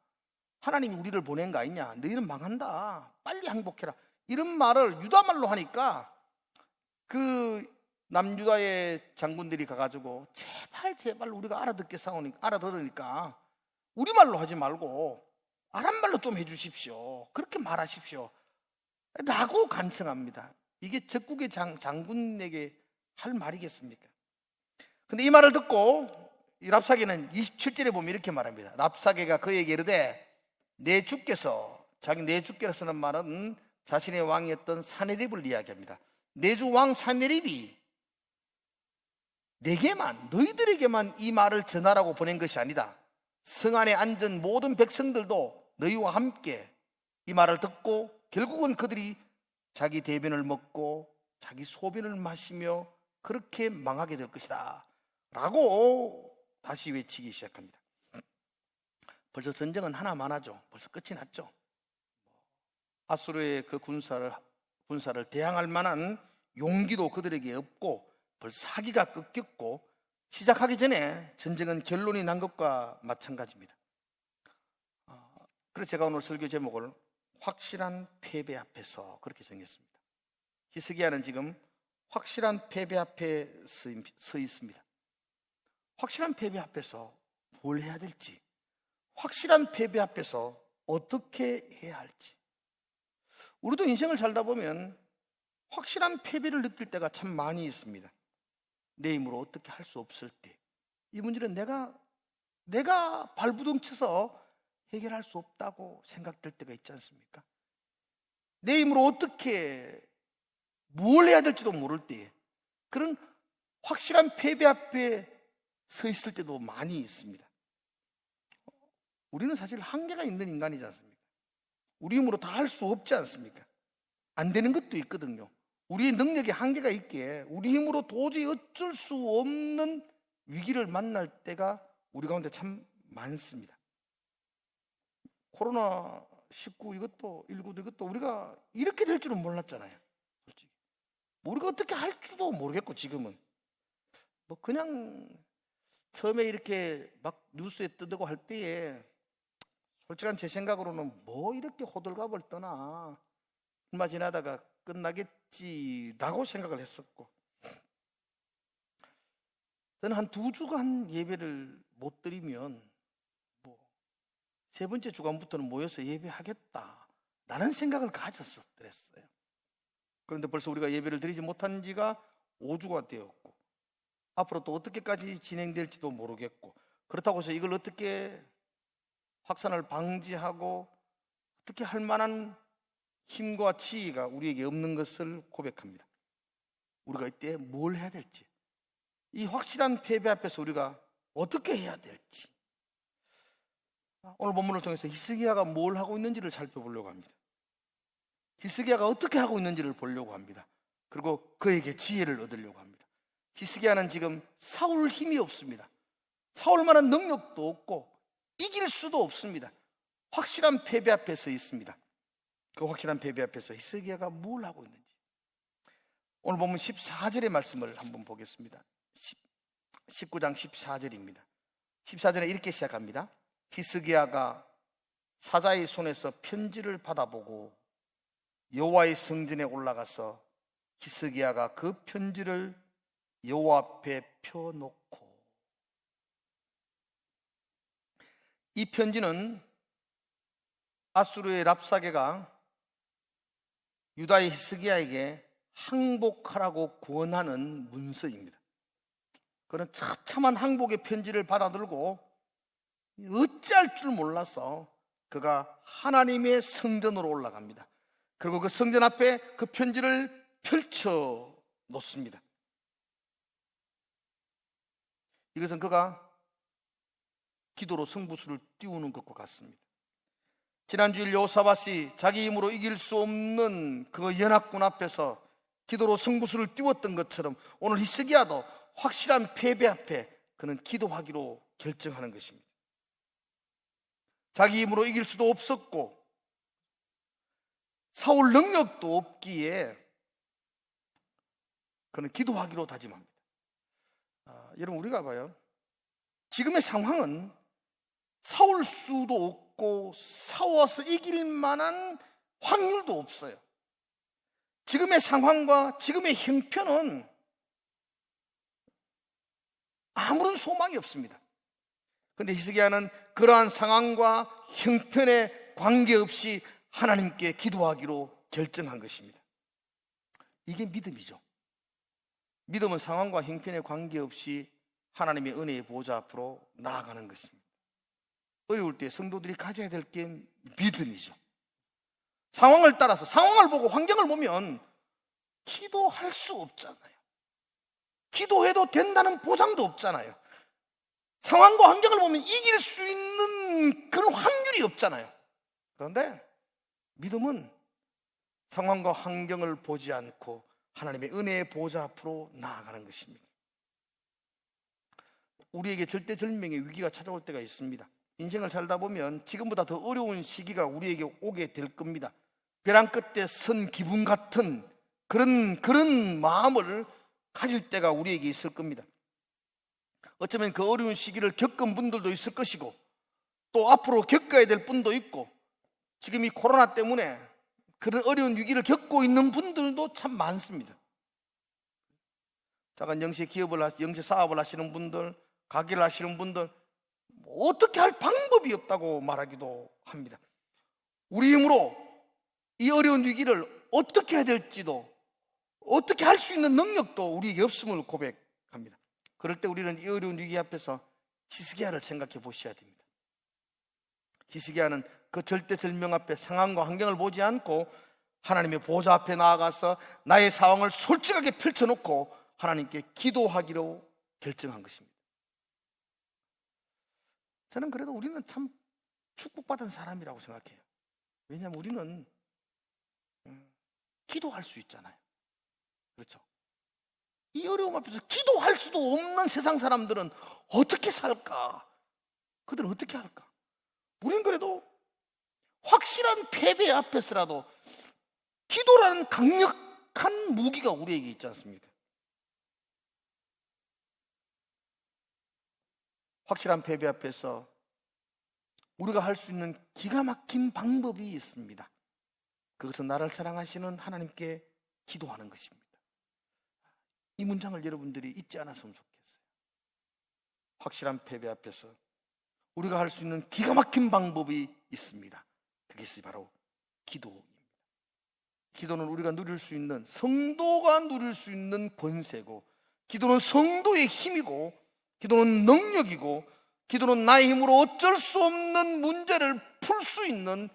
하나님이 우리를 보낸 거 아니냐? 너희는 망한다. 빨리 항복해라. 이런 말을 유다말로 하니까 그 남유다의 장군들이 가가지고 제발 우리가 알아들으니까 우리말로 하지 말고 아람말로 좀 해주십시오. 그렇게 말하십시오. 라고 간청합니다. 이게 적국의 장군에게 할 말이겠습니까? 근데 이 말을 듣고 이 랍사게는 27절에 보면 이렇게 말합니다. 랍사게가 그에게 이르되, 내 주께서, 내 주께서는 말은 자신의 왕이었던 사네립을 이야기합니다. 내 주 왕 사네립이 내게만, 너희들에게만 이 말을 전하라고 보낸 것이 아니다. 성 안에 앉은 모든 백성들도 너희와 함께 이 말을 듣고 결국은 그들이 자기 대변을 먹고 자기 소변을 마시며 그렇게 망하게 될 것이다 라고 다시 외치기 시작합니다. 벌써 전쟁은 하나만 하죠. 벌써 끝이 났죠. 아수르의 그 군사를 대항할 만한 용기도 그들에게 없고 벌써 사기가 꺾였고 시작하기 전에 전쟁은 결론이 난 것과 마찬가지입니다. 그래서 제가 오늘 설교 제목을 확실한 패배 앞에서 그렇게 정했습니다. 히스기야는 지금 확실한 패배 앞에 서 있습니다. 확실한 패배 앞에서 뭘 해야 될지, 확실한 패배 앞에서 어떻게 해야 할지. 우리도 인생을 살다 보면 확실한 패배를 느낄 때가 참 많이 있습니다. 내 힘으로 어떻게 할 수 없을 때, 이 문제는 내가 발부둥쳐서 해결할 수 없다고 생각될 때가 있지 않습니까? 내 힘으로 어떻게 뭘 해야 될지도 모를 때, 그런 확실한 패배 앞에 서 있을 때도 많이 있습니다. 우리는 사실 한계가 있는 인간이지 않습니까? 우리 힘으로 다 할 수 없지 않습니까? 안 되는 것도 있거든요. 우리의 능력에 한계가 있기에 우리 힘으로 도저히 어쩔 수 없는 위기를 만날 때가 우리 가운데 참 많습니다. 코로나19 이것도 19도 이것도 우리가 이렇게 될 줄은 몰랐잖아요. 솔직히 우리가 어떻게 할 줄도 모르겠고, 지금은 뭐 그냥 처음에 이렇게 막 뉴스에 뜨고 할 때에 솔직한 제 생각으로는 뭐 이렇게 호들갑을 떠나, 얼마 지나다가 끝나겠지라고 생각을 했었고, 저는 한 2주간 예배를 못 드리면 세 번째 주간부터는 모여서 예배하겠다라는 생각을 가졌었어요. 그런데 벌써 우리가 예배를 드리지 못한 지가 5주가 되었고, 앞으로 또 어떻게까지 진행될지도 모르겠고, 그렇다고 해서 이걸 어떻게 확산을 방지하고 어떻게 할 만한 힘과 지혜가 우리에게 없는 것을 고백합니다. 우리가 이때 뭘 해야 될지, 이 확실한 패배 앞에서 우리가 어떻게 해야 될지, 오늘 본문을 통해서 히스기야가 뭘 하고 있는지를 살펴보려고 합니다. 히스기야가 어떻게 하고 있는지를 보려고 합니다. 그리고 그에게 지혜를 얻으려고 합니다. 히스기야는 지금 싸울 힘이 없습니다. 싸울 만한 능력도 없고 이길 수도 없습니다. 확실한 패배 앞에 서 있습니다. 그 확실한 패배 앞에서 히스기야가 뭘 하고 있는지, 오늘 보면 14절의 말씀을 한번 보겠습니다. 19장 14절입니다. 14절에 이렇게 시작합니다. 히스기야가 사자의 손에서 편지를 받아보고 여호와의 성전에 올라가서 히스기야가 그 편지를 여호와 앞에 펴놓고, 이 편지는 아수르의 랍사게가 유다의 히스기야에게 항복하라고 권하는 문서입니다. 그는 처참한 항복의 편지를 받아들고 어찌할 줄 몰라서 그가 하나님의 성전으로 올라갑니다. 그리고 그 성전 앞에 그 편지를 펼쳐 놓습니다. 이것은 그가 기도로 승부수를 띄우는 것과 같습니다. 지난주일 여호사밧이 자기 힘으로 이길 수 없는 그 연합군 앞에서 기도로 승부수를 띄웠던 것처럼 오늘 히스기야도 확실한 패배 앞에 그는 기도하기로 결정하는 것입니다. 자기 힘으로 이길 수도 없었고 싸울 능력도 없기에 그는 기도하기로 다짐합니다. 여러분, 우리가 봐요, 지금의 상황은 싸울 수도 없고 싸워서 이길 만한 확률도 없어요. 지금의 상황과 지금의 형편은 아무런 소망이 없습니다. 그런데 히스기야는 그러한 상황과 형편에 관계없이 하나님께 기도하기로 결정한 것입니다. 이게 믿음이죠. 믿음은 상황과 형편에 관계없이 하나님의 은혜의 보좌 앞으로 나아가는 것입니다. 어려울 때 성도들이 가져야 될 게 믿음이죠. 상황을 따라서, 상황을 보고 환경을 보면 기도할 수 없잖아요. 기도해도 된다는 보장도 없잖아요. 상황과 환경을 보면 이길 수 있는 그런 확률이 없잖아요. 그런데 믿음은 상황과 환경을 보지 않고 하나님의 은혜의 보좌 앞으로 나아가는 것입니다. 우리에게 절대절명의 위기가 찾아올 때가 있습니다. 인생을 살다 보면 지금보다 더 어려운 시기가 우리에게 오게 될 겁니다. 벼랑 끝에 선 기분 같은 그런 마음을 가질 때가 우리에게 있을 겁니다. 어쩌면 그 어려운 시기를 겪은 분들도 있을 것이고, 또 앞으로 겪어야 될 분도 있고, 지금 이 코로나 때문에 그런 어려운 위기를 겪고 있는 분들도 참 많습니다. 작은 영세 사업을 하시는 분들, 가게를 하시는 분들, 어떻게 할 방법이 없다고 말하기도 합니다. 우리 힘으로 이 어려운 위기를 어떻게 해야 될지도, 어떻게 할 수 있는 능력도 우리에게 없음을 고백합니다. 그럴 때 우리는 이 어려운 위기 앞에서 히스기야를 생각해 보셔야 됩니다. 히스기야는 그 절대절명 앞에 상황과 환경을 보지 않고 하나님의 보좌 앞에 나아가서 나의 상황을 솔직하게 펼쳐놓고 하나님께 기도하기로 결정한 것입니다. 저는 그래도 우리는 참 축복받은 사람이라고 생각해요. 왜냐하면 우리는 기도할 수 있잖아요. 그렇죠? 이 어려움 앞에서 기도할 수도 없는 세상 사람들은 어떻게 살까? 그들은 어떻게 할까? 우리는 그래도 확실한 패배 앞에서라도 기도라는 강력한 무기가 우리에게 있지 않습니까? 확실한 패배 앞에서 우리가 할 수 있는 기가 막힌 방법이 있습니다. 그것은 나를 사랑하시는 하나님께 기도하는 것입니다. 이 문장을 여러분들이 잊지 않았으면 좋겠어요. 확실한 패배 앞에서 우리가 할 수 있는 기가 막힌 방법이 있습니다. 그것이 바로 기도입니다. 기도는 우리가 누릴 수 있는, 성도가 누릴 수 있는 권세고, 기도는 성도의 힘이고, 기도는 능력이고, 기도는 나의 힘으로 어쩔 수 없는 문제를 풀 수 있는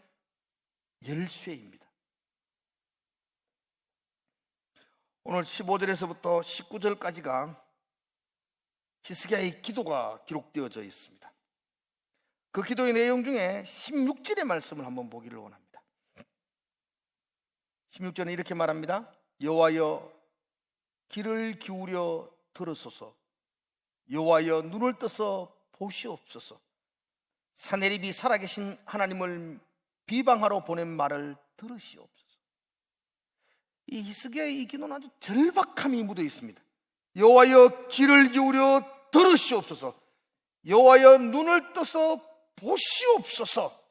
열쇠입니다. 오늘 15절에서부터 19절까지가 히스기야의 기도가 기록되어져 있습니다. 그 기도의 내용 중에 16절의 말씀을 한번 보기를 원합니다. 16절은 이렇게 말합니다. 여호와여, 귀를 기울여 들으소서. 여호와여, 눈을 떠서 보시옵소서. 사내립이 살아계신 하나님을 비방하러 보낸 말을 들으시옵소서. 이 히스기야의 이 기도는 아주 절박함이 묻어 있습니다. 여호와여, 귀를 기울여 들으시옵소서. 여호와여, 눈을 떠서 보시옵소서.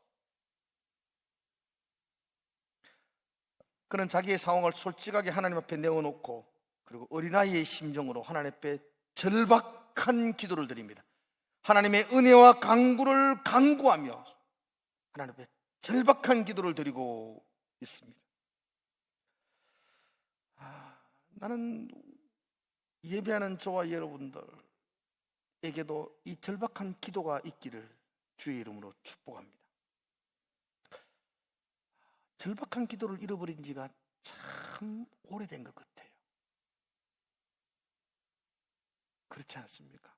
그는 자기의 상황을 솔직하게 하나님 앞에 내어놓고, 그리고 어린아이의 심정으로 하나님 앞에 절박한 기도를 드립니다. 하나님의 은혜와 강구를 간구하며 하나님 앞에 절박한 기도를 드리고 있습니다. 나는 예배하는 저와 여러분들에게도 이 절박한 기도가 있기를 주의 이름으로 축복합니다. 절박한 기도를 잃어버린 지가 참 오래된 것 같아요. 그렇지 않습니까?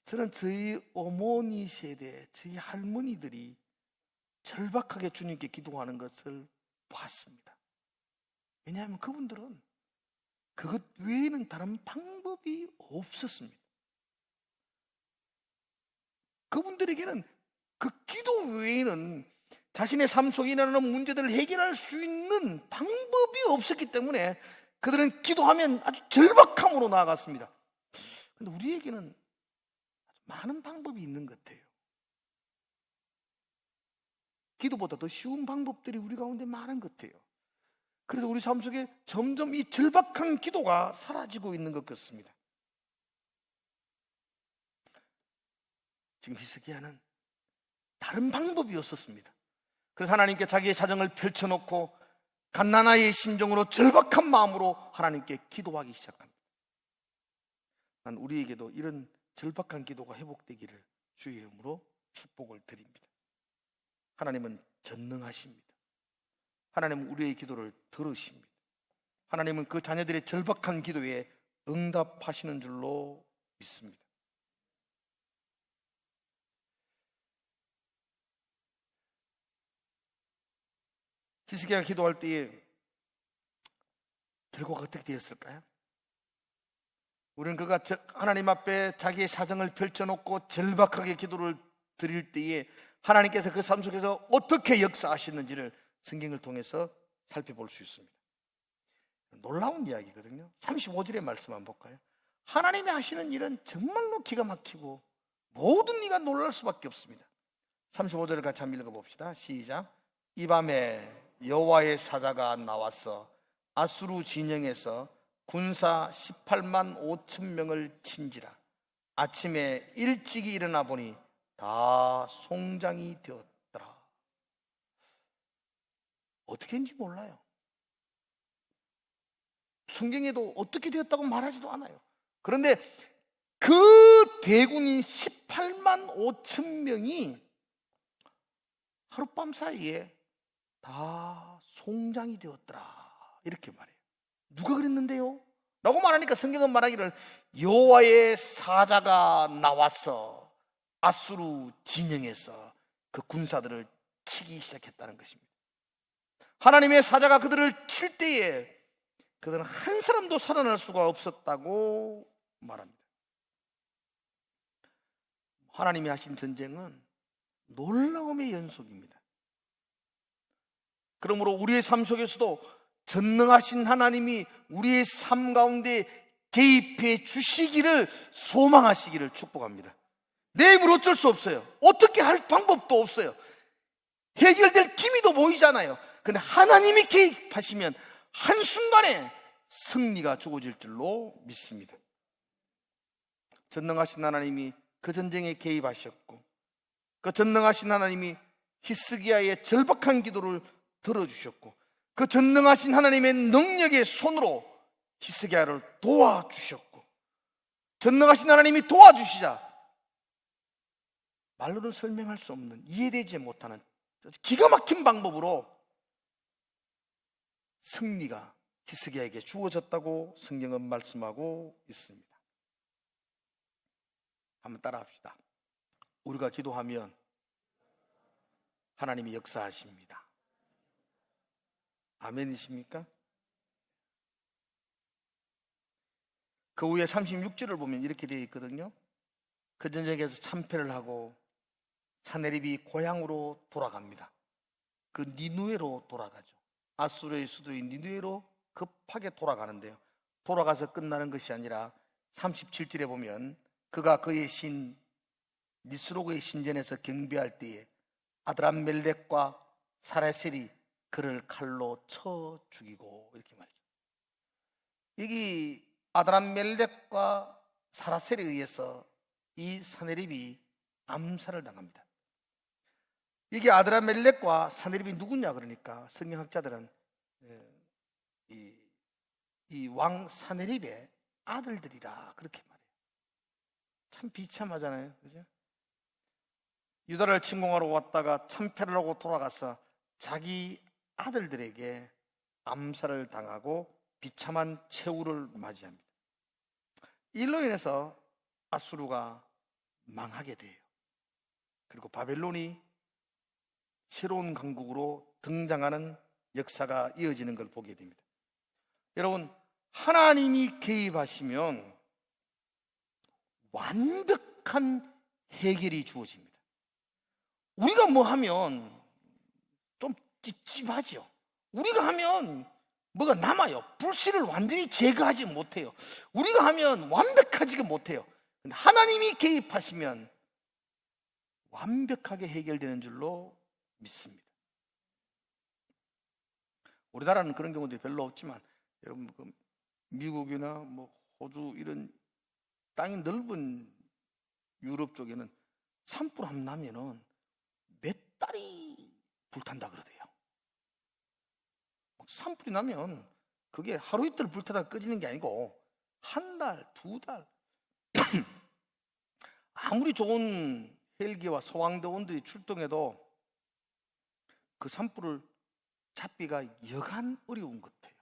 저는 저희 어머니 세대, 저희 할머니들이 절박하게 주님께 기도하는 것을 봤습니다. 왜냐하면 그분들은 그것 외에는 다른 방법이 없었습니다. 그분들에게는 그 기도 외에는 자신의 삶 속에 일어나는 문제들을 해결할 수 있는 방법이 없었기 때문에 그들은 기도하면 아주 절박함으로 나아갔습니다. 그런데 우리에게는 많은 방법이 있는 것 같아요. 기도보다 더 쉬운 방법들이 우리 가운데 많은 것 같아요. 그래서 우리 삶 속에 점점 이 절박한 기도가 사라지고 있는 것 같습니다. 지금 히스기야는 다른 방법이 없었습니다. 그래서 하나님께 자기의 사정을 펼쳐놓고 갓난아이의 심정으로 절박한 마음으로 하나님께 기도하기 시작합니다. 난 우리에게도 이런 절박한 기도가 회복되기를 주의 이름으로 축복을 드립니다. 하나님은 전능하십니다. 하나님은 우리의 기도를 들으십니다. 하나님은 그 자녀들의 절박한 기도에 응답하시는 줄로 믿습니다. 히스기야가 기도할 때에 결과가 어떻게 되었을까요? 우리는 그가 하나님 앞에 자기의 사정을 펼쳐놓고 절박하게 기도를 드릴 때에 하나님께서 그 삶 속에서 어떻게 역사하시는지를 성경을 통해서 살펴볼 수 있습니다. 놀라운 이야기거든요. 35절의 말씀 한번 볼까요? 하나님이 하시는 일은 정말로 기가 막히고 모든 이가 놀랄 수밖에 없습니다. 35절을 같이 한번 읽어봅시다. 시작. 이 밤에 여호와의 사자가 나와서 아수르 진영에서 군사 18만 5천 명을 친지라. 아침에 일찍이 일어나 보니 다 송장이 되었더라. 어떻게 했는지 몰라요. 성경에도 어떻게 되었다고 말하지도 않아요. 그런데 그 대군인 18만 5천 명이 하룻밤 사이에 다 송장이 되었더라. 이렇게 말해요. 누가 그랬는데요? 라고 말하니까 성경은 말하기를 여호와의 사자가 나와서 아수르 진영에서 그 군사들을 치기 시작했다는 것입니다. 하나님의 사자가 그들을 칠 때에 그들은 한 사람도 살아날 수가 없었다고 말합니다. 하나님이 하신 전쟁은 놀라움의 연속입니다. 그러므로 우리의 삶 속에서도 전능하신 하나님이 우리의 삶 가운데 개입해 주시기를 소망하시기를 축복합니다. 내 힘으로 어쩔 수 없어요. 어떻게 할 방법도 없어요. 해결될 기미도 보이잖아요. 그런데 하나님이 개입하시면 한순간에 승리가 주어질 줄로 믿습니다. 전능하신 하나님이 그 전쟁에 개입하셨고, 그 전능하신 하나님이 히스기야의 절박한 기도를 들어주셨고, 그 전능하신 하나님의 능력의 손으로 히스기야를 도와주셨고, 전능하신 하나님이 도와주시자 말로는 설명할 수 없는, 이해되지 못하는 기가 막힌 방법으로 승리가 히스기야에게 주어졌다고 성경은 말씀하고 있습니다. 한번 따라합시다. 우리가 기도하면 하나님이 역사하십니다. 아멘이십니까? 그 후에 36절을 보면 이렇게 되어 있거든요. 그 전쟁에서 참패를 하고 사네립이 고향으로 돌아갑니다. 그 니누에로 돌아가죠. 아수르의 수도인 니누에로 급하게 돌아가는데요, 돌아가서 끝나는 것이 아니라 37절에 보면 그가 그의 신 니스로그의 신전에서 경배할 때에 아드람멜렉과 사라셀이 그를 칼로 쳐 죽이고, 이렇게 말이죠. 여기 아드람멜렉과 사라셀에 의해서 이 사네립이 암살을 당합니다. 이게 아드라멜렉과 사네립이 누구냐 그러니까 성경학자들은 이 왕 사네립의 아들들이라 그렇게 말해요. 참 비참하잖아요, 그죠? 유다를 침공하러 왔다가 참패를 하고 돌아가서 자기 아들들에게 암살을 당하고 비참한 최후를 맞이합니다. 일로 인해서 아수르가 망하게 돼요. 그리고 바벨론이 새로운 강국으로 등장하는 역사가 이어지는 걸 보게 됩니다. 여러분, 하나님이 개입하시면 완벽한 해결이 주어집니다. 우리가 뭐 하면 좀 찝찝하죠. 우리가 하면 뭐가 남아요. 불씨를 완전히 제거하지 못해요. 우리가 하면 완벽하지가 못해요. 근데 하나님이 개입하시면 완벽하게 해결되는 줄로 믿습니다. 우리나라는 그런 경우도 별로 없지만 여러분, 미국이나 뭐 호주 이런 땅이 넓은 유럽 쪽에는 산불 한 나면은 몇 달이 불탄다 그러대요. 산불이 나면 그게 하루 이틀 불타다 꺼지는 게 아니고 한 달, 두 달. 아무리 좋은 헬기와 소방대원들이 출동해도 그 산불을 잡기가 여간 어려운 것 같아요.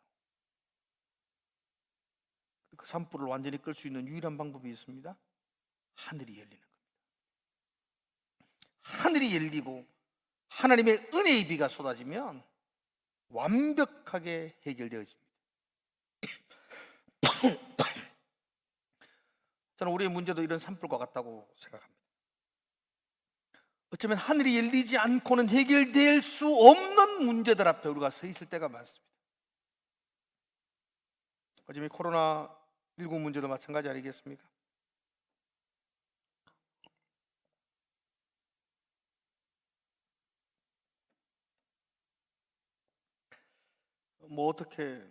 그 산불을 완전히 끌 수 있는 유일한 방법이 있습니다. 하늘이 열리는 겁니다. 하늘이 열리고 하나님의 은혜의 비가 쏟아지면 완벽하게 해결되어집니다. 저는 우리의 문제도 이런 산불과 같다고 생각합니다. 어쩌면 하늘이 열리지 않고는 해결될 수 없는 문제들 앞에 우리가 서 있을 때가 많습니다. 어쩌면 코로나19 문제도 마찬가지 아니겠습니까? 뭐 어떻게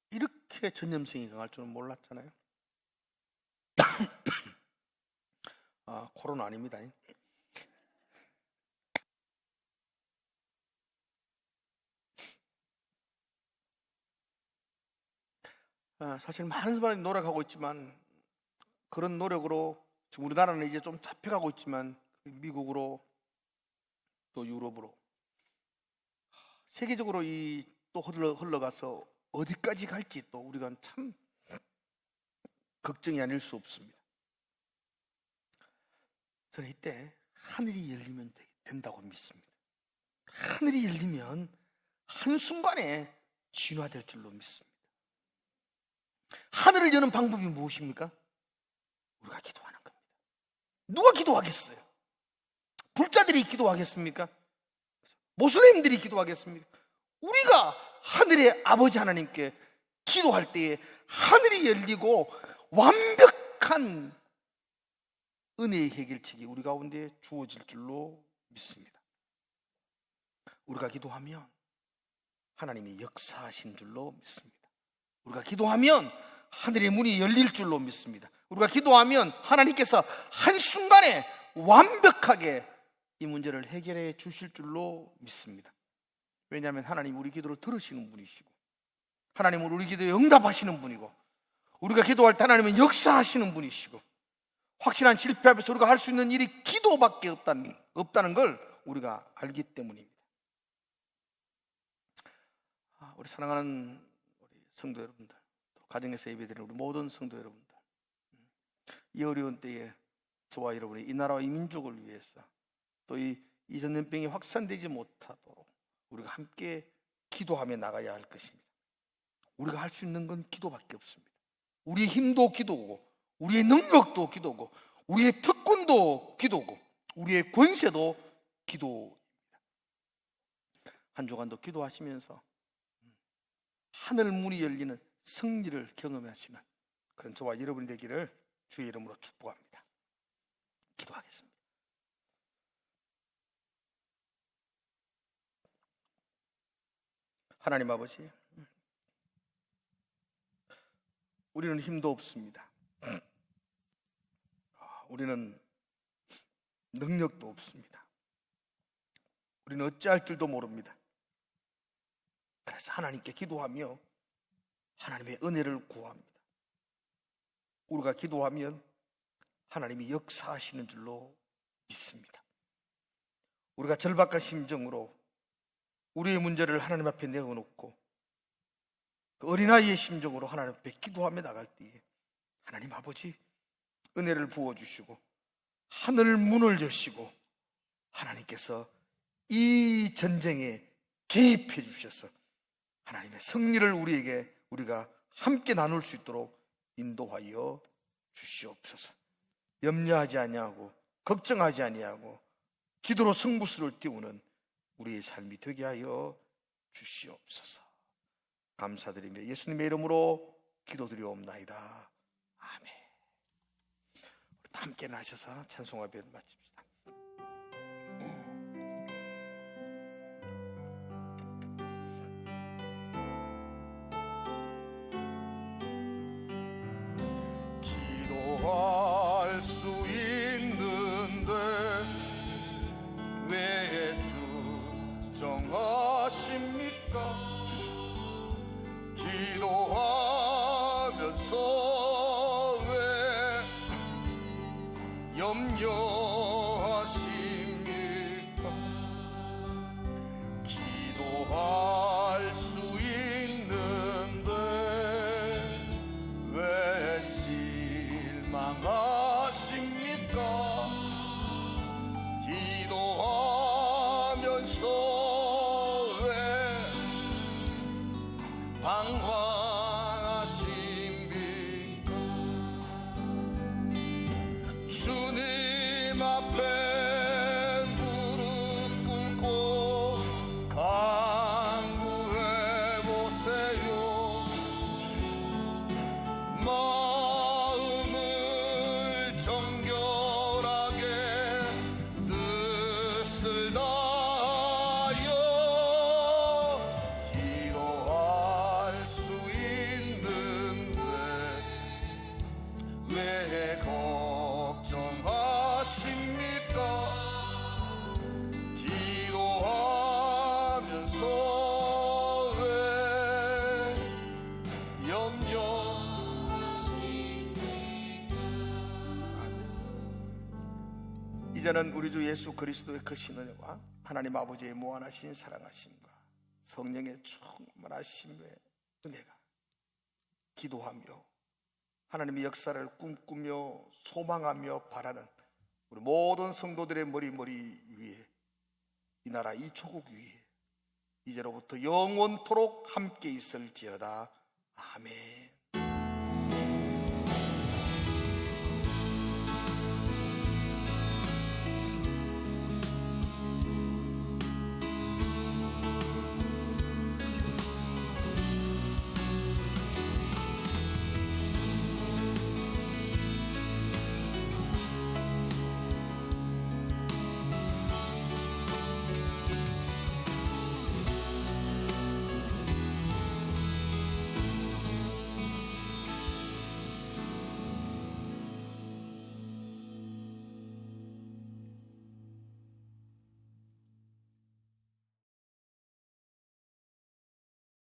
이렇게 전염성이 강할 줄은 몰랐잖아요. 아, 코로나 아닙니다. 사실 많은 사람이 노력하고 있지만 그런 노력으로 지금 우리나라는 이제 좀 잡혀가고 있지만 미국으로 또 유럽으로 세계적으로 이 또 흘러가서 어디까지 갈지 또 우리가 참 걱정이 아닐 수 없습니다. 저는 이때 하늘이 열리면 된다고 믿습니다. 하늘이 열리면 한순간에 진화될 줄로 믿습니다. 하늘을 여는 방법이 무엇입니까? 우리가 기도하는 겁니다. 누가 기도하겠어요? 불자들이 기도하겠습니까? 모슬림들이 기도하겠습니까? 우리가 하늘의 아버지 하나님께 기도할 때에 하늘이 열리고 완벽한 은혜의 해결책이 우리 가운데 주어질 줄로 믿습니다. 우리가 기도하면 하나님이 역사하신 줄로 믿습니다. 우리가 기도하면 하늘의 문이 열릴 줄로 믿습니다. 우리가 기도하면 하나님께서 한순간에 완벽하게 이 문제를 해결해 주실 줄로 믿습니다. 왜냐하면 하나님 우리 기도를 들으시는 분이시고 하나님은 우리 기도에 응답하시는 분이고 우리가 기도할 때 하나님은 역사하시는 분이시고 확실한 실패 앞에서 우리가 할 수 있는 일이 기도밖에 없다는 걸 우리가 알기 때문입니다. 우리 사랑하는 우리 성도 여러분들, 또 가정에서 예배드리는 우리 모든 성도 여러분들, 이 어려운 때에 저와 여러분이 이 나라와 이 민족을 위해서 또 이 전염병이 확산되지 못하도록 우리가 함께 기도하며 나가야 할 것입니다. 우리가 할 수 있는 건 기도밖에 없습니다. 우리의 힘도 기도고, 우리의 능력도 기도고, 우리의 특권도 기도고, 우리의 권세도 기도입니다. 한 주간도 기도하시면서 하늘 문이 열리는 승리를 경험하시는 그런 저와 여러분이 되기를 주의 이름으로 축복합니다. 기도하겠습니다. 하나님 아버지, 우리는 힘도 없습니다. 우리는 능력도 없습니다. 우리는 어찌할 줄도 모릅니다. 그래서 하나님께 기도하며 하나님의 은혜를 구합니다. 우리가 기도하면 하나님이 역사하시는 줄로 믿습니다. 우리가 절박한 심정으로 우리의 문제를 하나님 앞에 내어놓고 그 어린아이의 심정으로 하나님 앞에 기도하며 나갈 때에 하나님 아버지 은혜를 부어주시고 하늘 문을 여시고 하나님께서 이 전쟁에 개입해 주셔서 하나님의 승리를 우리가 함께 나눌 수 있도록 인도하여 주시옵소서. 염려하지 아니하고 걱정하지 아니하고 기도로 승부수를 띄우는 우리의 삶이 되게 하여 주시옵소서. 감사드리며 예수님의 이름으로 기도드리옵나이다. 아멘. 함께 나셔서 찬송과 예배를 마칩시다. 기도할 수 있는데 왜 주정하십니까? 기도하면서 왜 염려하십니까? 기도할 수 있는데 왜 실망하십니까? 기도하면서 왜 방황하십니까? 주님 앞에 무릎 꿇고 간구해 보세요. 마음을 정결하게 뜻을 다하여 기도할 수 있는데 왜 걱정하십니까? 기도하면서 왜 염려하십니까? 이제는 우리 주 예수 그리스도의 크신 은혜와 하나님 아버지의 무한하신 사랑하심과 성령의 충만하심의 은혜가 기도하며 하나님의 역사를 꿈꾸며 소망하며 바라는 우리 모든 성도들의 머리 위에 이 나라 이 조국 위에 이제로부터 영원토록 함께 있을지어다. 아멘.